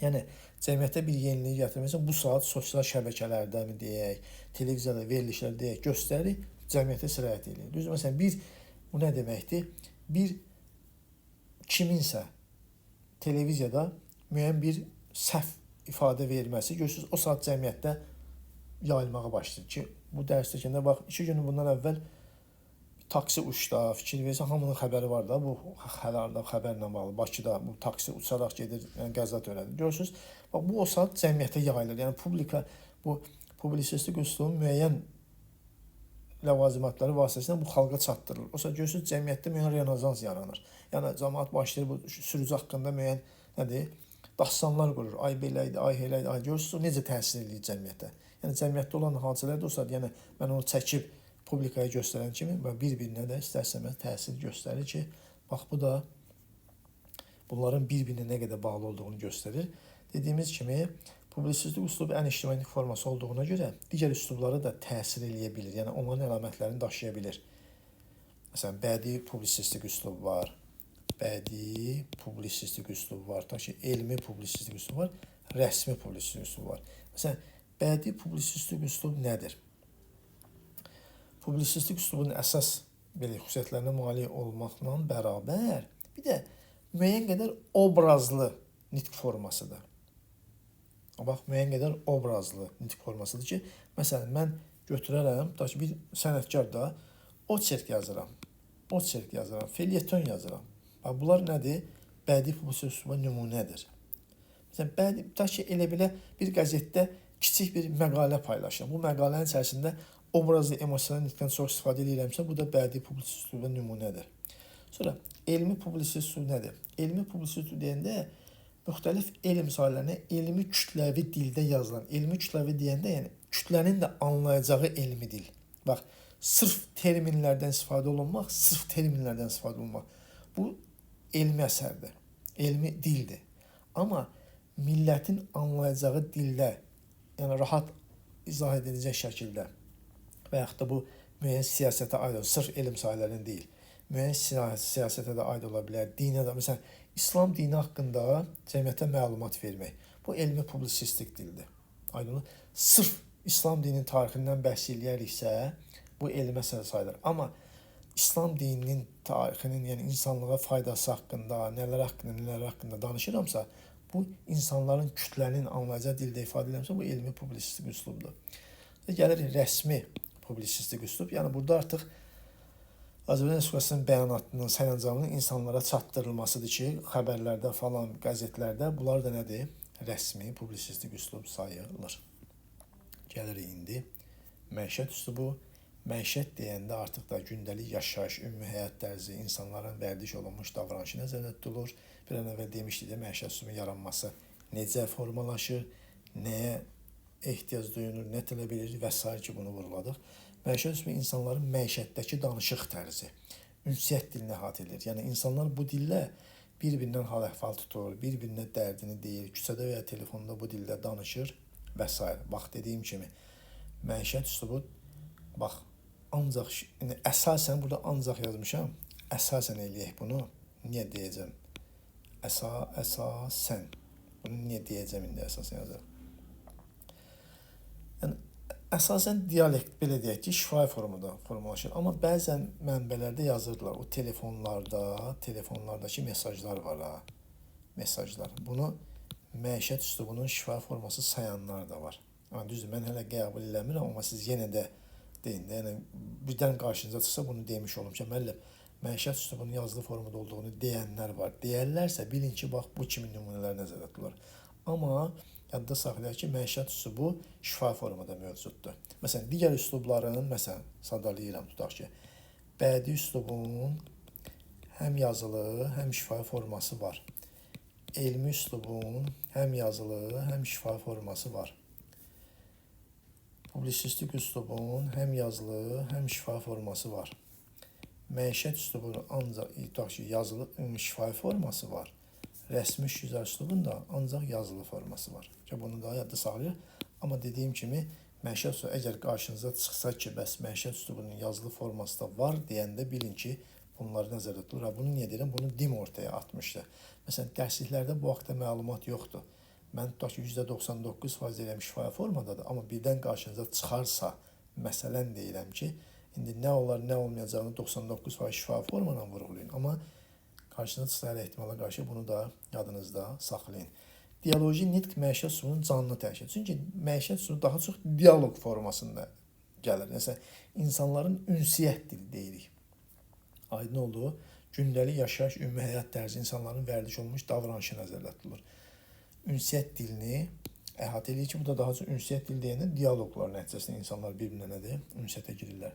Yəni, cəmiyyətə bir yeniliyi gətirməsən, bu saat sosial şəbəkələrdə mi deyək, televiziyada verilişlər deyək, göstərir, cəmiyyətə sirayət edir. Düzdür, məsələn, bu nə deməkdir? Bir kiminsə televiziyada müəyyən bir səhv ifadə verməsi, görürsünüz, o saat cəmiyyətdə yayılmağa başlayır ki, bu dərs çəkəndə, bax, 2 gün bundan əvvəl taksi uçda, fikir versə, hamının xəbəri var da, bu xəbərlə bağlı, Bakıda bu taksi uçaraq gedir, yəni qəza törədir. Görürsünüz, bax, bu o saat cəmiyyətə yayılır, yəni bu publisistik üslubun müəyyən ləvazimatları vasitəsilə bu xalqa çatdırılır. O saat görürsünüz, cəmiyyətdə müəyyən renazans yaranır. Yəni, cəmaət başlayır bu sürücü haqqında müəyyən, nədir? Dastanlar qurur, ay belə idi, ay elə idi, ay görürsünüz, necə təsir edir cəmiyyətə. Yəni, cəmiyyətdə olan hadisələr də o saat, yəni, mən onu çəkib publikaya göstərən kimi bir-birinə də istərsəməz təsir göstərir ki, bax, bu da bunların bir-birinə nə qədər bağlı olduğunu göstərir. Dediyimiz kimi, publisistik üslub ən ictimai forması olduğuna görə digər üslublara da təsir eləyə bilir, yəni onların əlamətlərini daşıya bilir. Məsələn, bədii publisistik üslub var. Bədii publisistik üslub var, elmi publisistik üslub var, rəsmi publisistik üslub var. Məsələn, bədii publisistik üslub nədir? Publisistik üslubun əsas xüsusiyyətlərinə malik olmaqla bərabər, bir də müəyyən qədər obrazlı nitq formasıdır. Bax, müəyyən qədər obrazlı nitq formasıdır ki, məsələn, mən götürərəm, bir sənətkar da oçerk yazıram, felyeton yazıram. Bunlar nədir? Bədii publisistik üsluba nümunədir. Məsələn, tutaq ki, elə belə bir qəzetdə kiçik bir məqalə paylaşıram. Bu məqalənin içərisində obrazlı, emosional nitqdən çox istifadə edirəmsə, bu da bədii publisist üslubun nümunədir. Sonra elmi publisist üslub nədir? Elmi publisist üslub deyəndə müxtəlif elm sahələrinə elmi kütləvi dildə yazılan, elmi kütləvi deyəndə yəni kütlənin də anlayacağı elmi dil. Bax, sırf terminlərdən istifadə olunmaq, sırf terminlərdən istifadə olunmaq. Bu elmi əsərdir, elmi dildir. Amma millətin anlayacağı dildə, yəni rahat izah ediləcək şəkildə və yaxud da bu müəyyən siyasətə aid olur, sırf elm sahələrinin deyil, müəyyən siyasətə də aid ola bilər, dinə də, məsələn, İslam dini haqqında cəmiyyətə məlumat vermək. Bu elmi publisistik dildir. Aydın. Sırf İslam dininin tarixindən bəhs eləyəriksə, bu elmi əsər sayılır. Amma İslam dininin tarixinin, yəni insanlığa faydası haqqında, nələr haqqında danışıramsa, bu insanların kütlənin anlayacağı dildə ifadə edirəmsə, bu elmi publisistik üslubdur. Gəlir rəsmi publisistik üslub. Yəni burada artıq Azərbaycan Respublikasının bəyanatının, sərəncamının insanlara çatdırılmasıdır ki, xəbərlərdə falan, qəzetlərdə bunlar da nədir? Rəsmi publisistik üslub sayılır. Gəlirik indi məişət üslubu. Məişət deyəndə artıq da gündəlik yaşayış, ümumi həyat tərzi, insanların vərdiş olunmuş davranışı nəzərdə tutulur. Bir an əvvəl demişdik də, məişət üslubunun yaranması necə formalaşır, nəyə ehtiyac duyulur, nə tələb edilir və s. ki, bunu vurguladıq. Məişət üslubu insanların məişətdəki danışıq tərzi, ünsiyyət dilini əhatə edir. Yəni insanlar bu dillə bir-birindən hal-əhval tutur, bir-birinə dərdini deyir, küçədə və ya telefonda bu dildə danışır və s. Bax, dediyim kimi, məişət üslubu, bax, ancaq, yəni, əsasən, burada ancaq yazmışam, əsasən eləyək bunu, niyə deyəcəm? Əsasən, bunu niyə deyəcəm indi əsasən yazarım? Yəni, əsasən dialekt, belə deyək ki, şifahi formada formalaşır. Amma bəzən mənbələrdə yazırdılar, o telefonlardakı mesajlar var ha, mesajlar. Bunu məişət üslubunun şifahi forması sayanlar da var. Yəni, düzdür, mən hələ qəbul eləmirəm, amma siz yenə də deyin də, yəni birdən qarşınıza çıxsa bunu demiş olum ki, müəllim, məişət üslubunun yazılı formada olduğunu deyənlər var. Deyərlərsə, bilin ki, bax, bu kimi nümunələr nəzərdə tutulur. Amma yadda saxlayaq ki, məişət üslubu şifahi formada mövcuddur. Məsələn, digər üslubların, məsələn, sadalayıram, tutaq ki, bədii üslubun həm yazılı, həm şifahi forması var. Elmi üslubun həm yazılı, həm şifahi forması var. Publisistik üslubun həm yazılı, həm şifahi forması var. Məişət üslubunun ancaq tutaq ki, yazılı, şifahi forması var. Rəsmi güzəl üslubun da ancaq yazılı forması var. Bunu da yadda saxlayır. Amma dediyim kimi, məişət üslubu əgər qarşınıza çıxsa ki, bəs məişət üslubunun yazılı forması da var deyəndə bilin ki, bunları nəzərdə tutulur. Bunu niyə deyirəm? Bunu DİM ortaya atmışdı. Məsələn, dərsliklərdə bu haqda məlumat yoxdur. Mən tutaq ki, %99% deyirəm şifahi formadadır. Amma birdən qarşınıza çıxarsa, məsələn deyirəm ki, indi nə olar, nə olmayacağını 99% şifahi formadan vurğulayın. Amma qarşınıza çıxsa hələ ehtimala qarşı bunu da yadınızda saxlayın. Dialoji nitq məişət üslubunun canlı təşkil. Çünki məişət üslubu daha çox dialoq formasında gəlir. Məsələn, insanların ünsiyyət dili deyirik. Aydın olduğu gündəlik yaşayış, ümumi həyat tərzi, insanların vərdiş olmuş davranışı nəzərdə tutulur. Ünsiyyət dilini əhatə edir ki, bu da daha çox ünsiyyət dili deyəndə dialoqlar nəticəsində insanlar bir-birinə nədir? Ünsiyyətə girirlər.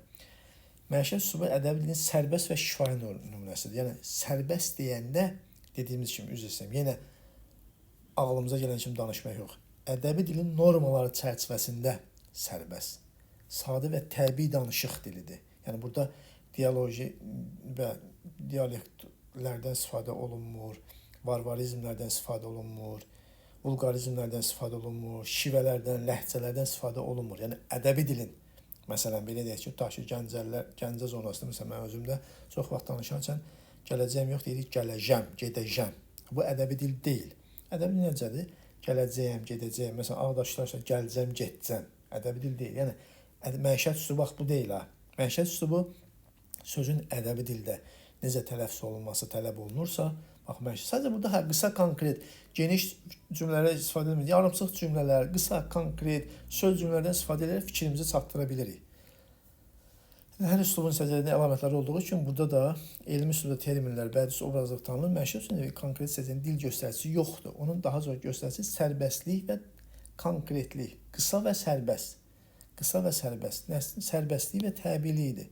Məişət üslubu ədəbi dilin sərbəst və şifahi nümunəsidir. Yəni, sərbəst deyəndə dediyimiz kimi, üzr istəyirəm, yenə ağlımıza gələn kimi danışmaq yox. Ədəbi dilin normaları çərçivəsində sərbəst, sadə və təbii danışıq dilidir. Yəni, burada dialoji və dialektlərdən istifadə olunmur, varvarizmlərdən istifadə olunmur, vulqarizmlərdən istifadə olunmur, şivələrdən, ləhcələrdən istifadə olunmur. Yəni, ədəbi dilin, məsələn, belə deyək ki, tutaq ki, Gəncə zonasında, məsələn, mən özümdə çox vaxt danışarkən gələcəyim yox, deyirik gələcəm, gedəcəm. Bu ədəbi dil deyil. Ədəbi dil necədir? Gələcəyəm, gedəcəyəm. Məsələn, ağdaşlarsa gələcəm, getcəm. Ədəbi dil deyil. Yəni, məişət üslubu bax, bu deyil ha. Məişət üslubu sözün ədəbi dildə necə tələffüz olunması tələb olunursa, bax, məişət. Sadəcə burada qısa, konkret, geniş cümlələr istifadə edilmir. Yarımsıq cümlələr, qısa, konkret, söz cümlələrdən istifadə edərək fikrimizi çatdıra bilirik. Hər üslubun səciyyədə əlamətləri olduğu üçün burada da elmi üslubda terminlər, bədii obrazlıq tanınır. Məşhur üslubda konkret səciyyənin dil göstəricisi yoxdur. Onun daha çox göstəricisi sərbəstlik və konkretlik. Qısa və sərbəst. Qısa və sərbəst. Nəslin sərbəstliyi və təbiiliyidir.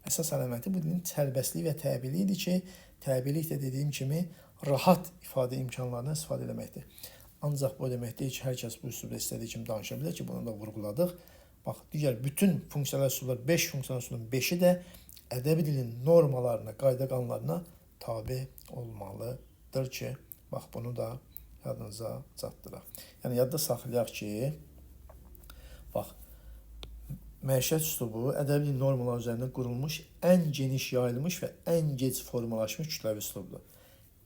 Əsas əlaməti bu dilin sərbəstliyi və təbiiliyidir ki, təbiilik də dediyim kimi rahat ifadə imkanlarından istifadə etməkdir. Ancaq bu demək deyil ki, hər kəs bu üslubda istədiyi kimi danışa bilər ki, bunu da vurğuladıq. Bax, digər bütün funksiyonel üslublar, 5 funksiyonel üslubun 5-i də ədəbi dilin normalarına, qayda qanunlarına tabe olmalıdır ki, bax bunu da yadınıza çatdıraq. Yəni yadda saxlayaq ki, bax, məişət üslubu ədəbi dilin normalar üzərində qurulmuş, ən geniş yayılmış və ən gec formalaşmış kütləvi üslubdur.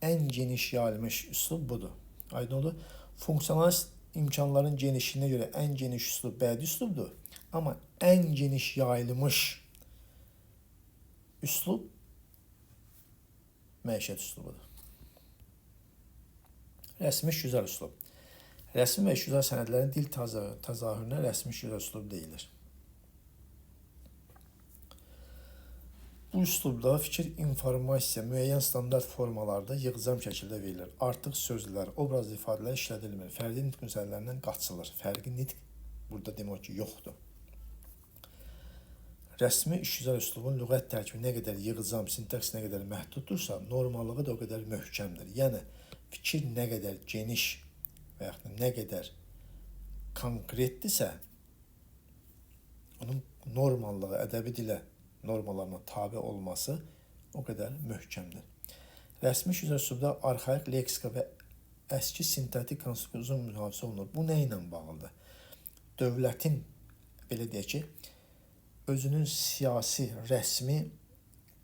Ən geniş yayılmış üslub budur. Aydın oldu. Funksional imkanların genişliyinə görə ən geniş üslub bədii üslubdur. Amma ən geniş yayılmış üslub məişət üslubudur. Rəsmi güzel üslub. Rəsmi və güzel sənədlərin dil təzahürünə rəsmi güzel üslub deyilir. Bu üslubda fikir, informasiya, müəyyən standart formalarda yığcam şəkildə verilir. Artıq sözlər, obrazlı ifadələr işlədilmir. Fərqli nitq müsəllərindən qaçılır. Fərqli nitq burada demək ki, yoxdur. Rəsmi işgüzar üslubun lüğət tərkibi nə qədər yığcam, sintaks nə qədər məhduddursa, normallığı da o qədər möhkəmdir. Yəni, fikir nə qədər geniş və yaxud nə qədər konkretdirsə, onun normallığı, ədəbi dilə normalarına tabi olması o qədər möhkəmdir. Rəsmi işgüzar üslubda arxaik leksika və əski sintetik konstruksiya uzun mühafizə olunur. Bu nə ilə bağlıdır? Dövlətin, belə deyək ki, özünün siyasi, rəsmi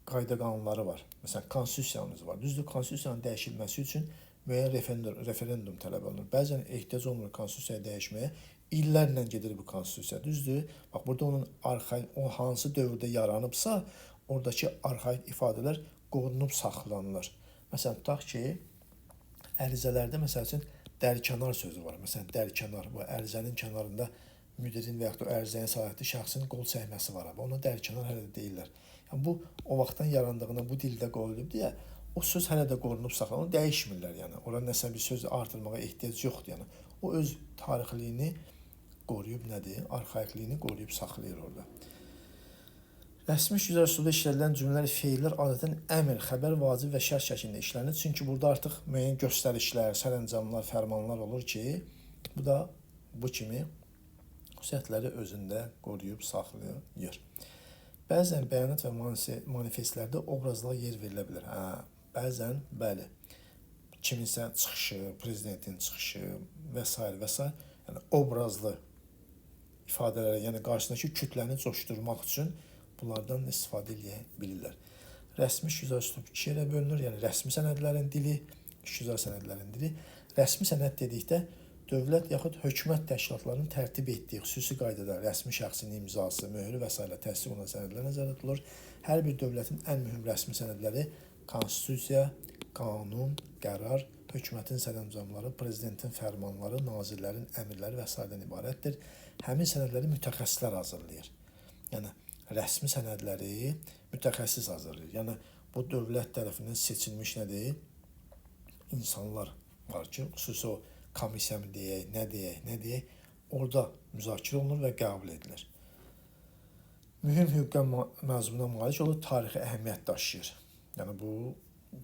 qayda qanunları var. Məsələn, konstitusiyamız var. Düzdür, konstitusiyanın dəyişilməsi üçün müəyyən referendum tələb olunur. Bəzən ehtiyac olmur konstitusiyayı dəyişməyə. İllərlə gedir bu konstitusiya. Düzdür? Bax, burada onun arxaik, o hansı dövrdə yaranıbsa, oradakı arxaik ifadələr qorunub saxlanılır. Məsələn, tutaq ki, ərizələrdə məsəl üçün dərkənar sözü var. Məsələn, dərkənar, bu ərizənin kənarında müdirin və yaxud da ərizəyə səlahiyyətli şəxsin qol çəkməsi var. Ona dərkənar hələ də deyirlər. Yəni, bu, o vaxtdan yarandığına bu dildə qoyulub deyə, o söz hələ də qorunub saxlanır. Onu dəyişmirlər, yəni. Ora nəsə bir söz artırmağa ehtiyac yoxdur, yəni. O öz tarixliyini qoruyub nədir? Arxaikliyini qoruyub saxlayır orada. Rəsmi güzel üslubda işlədilən cümlələr, feillər adətən əmr, xəbər, vacib və şərt şəklində işlənir. Çünki burada artıq müəyyən göstərişlər, sərəncamlar, fərmanlar olur ki, bu da bu kimi xüsusiyyətləri özündə qoruyub saxlayır. Bəzən bəyanat və manifestlərdə obrazlığa yer verilə bilər. Bəzən, bəli, kiminsə çıxışı, prezidentin çıxışı və s. və s. Yəni, obrazlı ifadələrə, yəni qarşısındakı kütləni coşdurmaq üçün bunlardan istifadə edə bilirlər. Rəsmi güzel üslub 2 yerə bölünür. Yəni, rəsmi sənədlərin dili, güzel sənədlərin dili. Rəsmi sənəd dedikdə, dövlət yaxud hökumət təşkilatlarının tərtib etdiyi xüsusi qaydada rəsmi şəxsin imzası, möhrü və s. təsdiq olunan sənədlər nəzərdə tutulur. Hər bir dövlətin ən mühüm rəsmi sənədləri konstitusiya, qanun, qərar, hökumətin sərəncamları, prezidentin fərmanları, nazirlərin əmrləri və s. ibarətdir. Həmin sənədləri mütəxəssislər hazırlayır. Yəni, rəsmi sənədləri mütəxəssis hazırlayır. Yəni, bu dövlət tərəfindən seçilmiş nədir? İnsanlar var ki, xüsusi o komissiya mı deyək, nə deyək, orada müzakirə olunur və qəbul edilir. Mühüm hüquqa məzmununa malik olur, tarixi əhəmiyyət daşıyır. Yəni, bu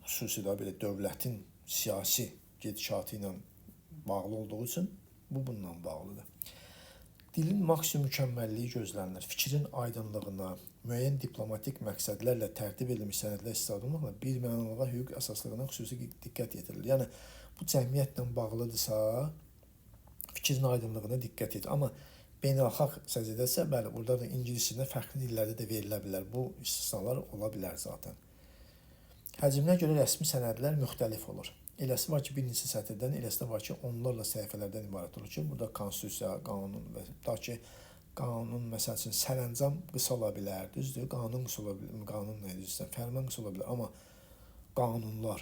xüsusi də belə dövlətin siyasi gedişatı ilə bağlı olduğu üçün bu bununla bağlıdır. Dilin maksimum mükəmməlliyi gözlənilir. Fikrin aydınlığına, müəyyən diplomatik məqsədlərlə tərtib edilmiş sənədlər istifadə olmaqla bir mənalığa hüquq əsaslığına xüsusi diqqət yetirilir. Yəni, bu cəmiyyətlə bağlıdırsa, fikrin aydınlığına diqqət edir. Amma beynəlxalq səciyyədəsə, bəli, burada da ingilis dilində fərqli dillərdə də verilə bilər. Bu istisnalar ola bilər zaten. Həcminə görə rəsmi sənədlər müxtəlif olur. Eləsi var ki, bir neçə sətirdən, eləsi də var ki, onlarla səhifələrdən ibarət olur ki, burada konstitusiya, qanun və ta ki, qanun, məsəl üçün, sərəncam qısa ola bilər, düzdür, qanun qısa ola bilər, qanun nə edirsən, fərman qısa ola bilər, amma qanunlar,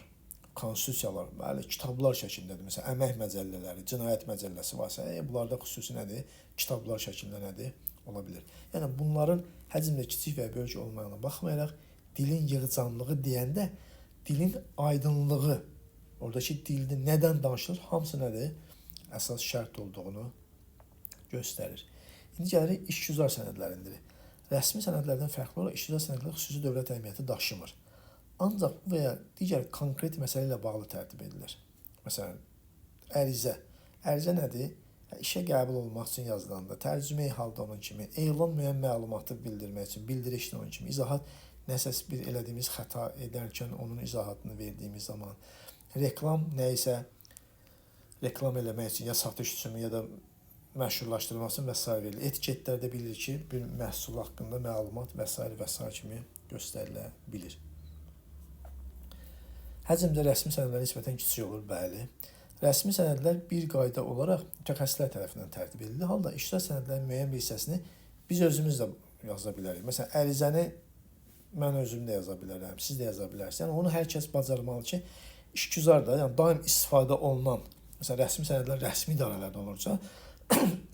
konstitusiyalar, bəli, kitablar şəklindədir. Məsələn, əmək məcəllələri, cinayət məcəlləsi varsa, bunlarda xüsusi nədir? Kitablar şəklində nədir? Ola bilər. Yəni bunların həcmdə kiçik və böyük olmağına baxmayaraq, dilin yığcanlığı deyəndə dilin aydınlığı, oradakı dildə nədən danışılır, hamısı nədir? Əsas şərt olduğunu göstərir. İndi gəlirik işgüzar sənədlərindir. Rəsmi sənədlərdən fərqli olaraq işgüzar sənədlər xüsusi dövlət əhəmiyyəti daşımır. Ancaq bu və ya digər konkret məsələ ilə bağlı tərtib edilir. Məsələn, ərizə. Ərizə nədir? İşə qəbul olmaq üçün yazılanda, tərcümeyi halda onun kimi, elan müəyyən məlumatı bildirmək üçün, bildirişlə onun kimi, izahat nəsə bir elədiyimiz xəta edərkən onun izahatını verdiyimiz zaman, reklam nə isə reklam eləmək üçün, ya satış üçün, ya da məşhurlaşdırmaq üçün və s. verilir. Etiketlərdə bilir ki, bir məhsul haqqında məlumat və s. kimi göstərilə bilir. Həcmdə rəsmi sənədlər nisbətən kiçik olur, bəli. Rəsmi sənədlər bir qayda olaraq mütəxəssislər tərəfindən tərtib edilir. Halda işgüzar sənədlərin müəyyən bir hissəsini biz özümüz də yaza bilərik. Məsələn, ərizəni mən özüm də yaza bilərəm, siz də yaza bilərsiniz. Yəni onu hər kəs bacarmalı ki, işgüzar da, yəni daim istifadə olunan, məsələn, rəsmi sənədlər rəsmi idarələrdə olursa,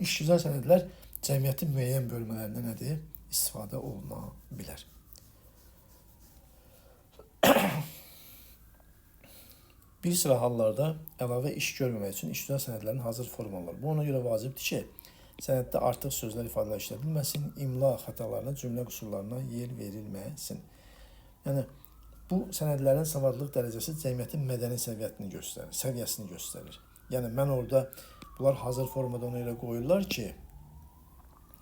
işgüzar sənədlər cəmiyyətin müəyyən bölmələrində nədir? İstifadə oluna bilər. Bir sıra hallarda əlavə iş görməmək üçün işgüzar sənədlərin hazır formaları. Bu ona görə vacibdir ki, sənəddə artıq sözlər, ifadələr işlədilməsin, imla xətalarına, cümlə qüsurlarına yer verilməsin. Yəni, bu sənədlərin savadlıq dərəcəsi cəmiyyətin mədəni səviyyəsini göstərir. Yəni, mən orada, bunlar hazır formada ona görə qoyurlar ki,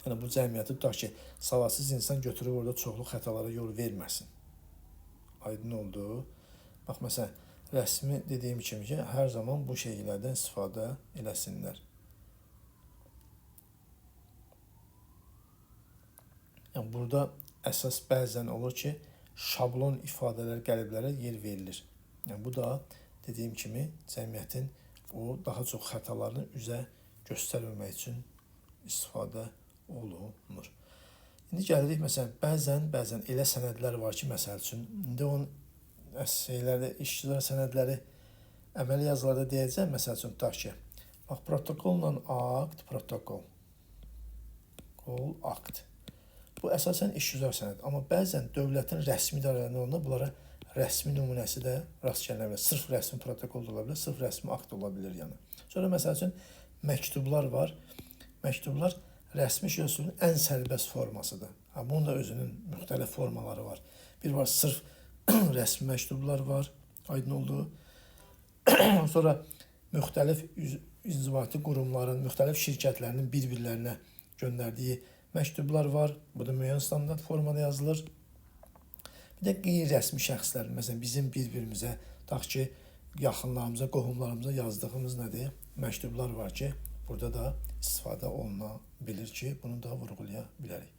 yəni bu cəmiyyəti tutaq ki, savadsız insan götürüb orada çoxlu xətalara yol verməsin. Aydın oldu. Bax, məsələn, rəsmi dediyim kimi ki, hər zaman bu şeylərdən istifadə eləsinlər. Yəni, burada əsas bəzən olur ki, şablon ifadələr, qəliblərə yer verilir. Yəni, bu da dediyim kimi cəmiyyətin o daha çox xətalarını üzə göstərməmək üçün istifadə olunur. İndi gəlirik, məsələn, bəzən elə sənədlər var ki, məsəl üçün, indi onun şeylərdə, işgüzar sənədləri əməli yazılarda deyəcəm, məsəl üçün, tutaq ki, bax, protokolla akt, protokol, akt. Bu əsasən işgüzar sənəd, amma bəzən dövlətin rəsmi idarələrində olanda bunlara rəsmi nümunəsi də rast gəlinə bilər. Sırf rəsmi protokol da ola bilər, sırf rəsmi akt ola bilər yəni. Sonra, məsəl üçün, məktublar var. Məktublar rəsmi işgüzarın ən sərbəst formasıdır. Bunun da özünün müxtəlif formaları var. Bir var, sırf rəsmi məktublar var, aydın oldu. Sonra müxtəlif inzibati qurumların, müxtəlif şirkətlərinin bir-birlərinə göndərdiyi məktublar var. Bu da müəyyən standart formada yazılır. Bir də qeyri-rəsmi şəxslər, məsələn, bizim bir-birimizə, tutaq ki, yaxınlarımıza, qohumlarımıza yazdığımız nədir? Məktublar var ki, burada da istifadə oluna bilir ki, bunu da vurğulaya bilərik.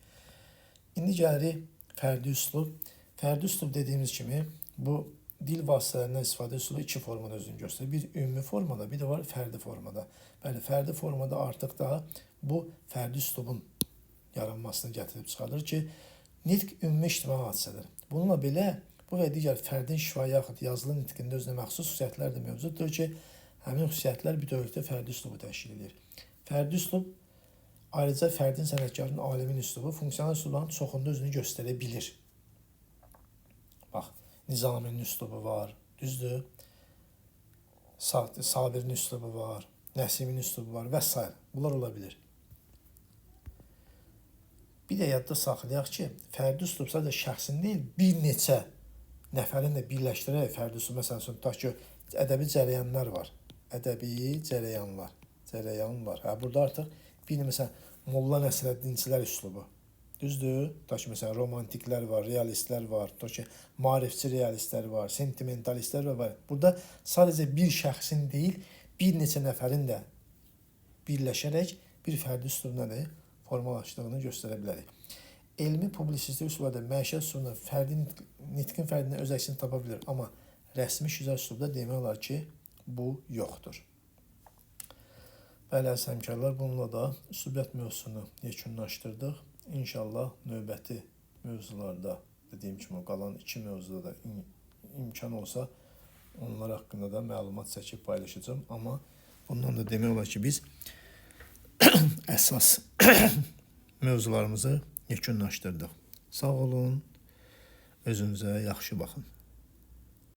İndi gəlirik fərdi üslub. Fərdi üslub dediyimiz kimi, bu dil vasitələrindən istifadə üsulu iki formada özünü göstərir. Bir ümumi formada, bir də var fərdi formada. Bəli, fərdi formada artıq da bu fərdi üslubun yaranmasını gətirib çıxardır ki, nitq ümumi ictimai hadisədir. Bununla belə, bu və digər fərdin şifahi yaxud yazılı nitqində özünə məxsus xüsusiyyətlər də mövcuddur ki, həmin xüsusiyyətlər bütövlükdə fərdi üslubu təşkil edir. Fərdi üslub ayrıca fərdin, sənətkarın, alimin üslubu, funksional üslubların çoxunda özünü göstərə bilir. Bax, Nizaminin üslubu var, düzdür? Sabirin üslubu var, Nəsimin üslubu var və s. Bunlar ola bilir. Bir də yadda saxlayaq ki, fərdi üslub sadəcə şəxsin deyil, bir neçə nəfərin də birləşdirərək fərdi üslub, məsələn, tutaq ki, ədəbi cərəyanlar var. Ədəbi cərəyanlar. Burada artıq bir məsələn, Molla Nəsrəddinçilər üslubu. Düzdür? Tutaq ki, məsələn, romantiklər var, realistlər var, tutaq ki, maarifçi realistlər var, sentimentalistlər var. Burada sadəcə bir şəxsin deyil, bir neçə nəfərin də birləşərək bir fərdi üslub nədir? Formalaşdığını göstərə bilərik. Elmi publisistik üslublarda məişət üslubunda nitqin fərdinə öz əksini tapa bilir, amma rəsmi işgüzar üslubda demək olar ki, bu yoxdur. Bəli, əziz həmkarlar, bununla da üslubiyyat mövzusunu yekunlaşdırdıq. İnşallah növbəti mövzularda, dediyim kimi, qalan iki mövzuda da imkan olsa Onlar haqqında da məlumat çəkib paylaşacağım. Amma bundan da demək olar ki, biz əsas mövzularımızı yekunlaşdırdıq. Sağ olun, özünüzə yaxşı baxın.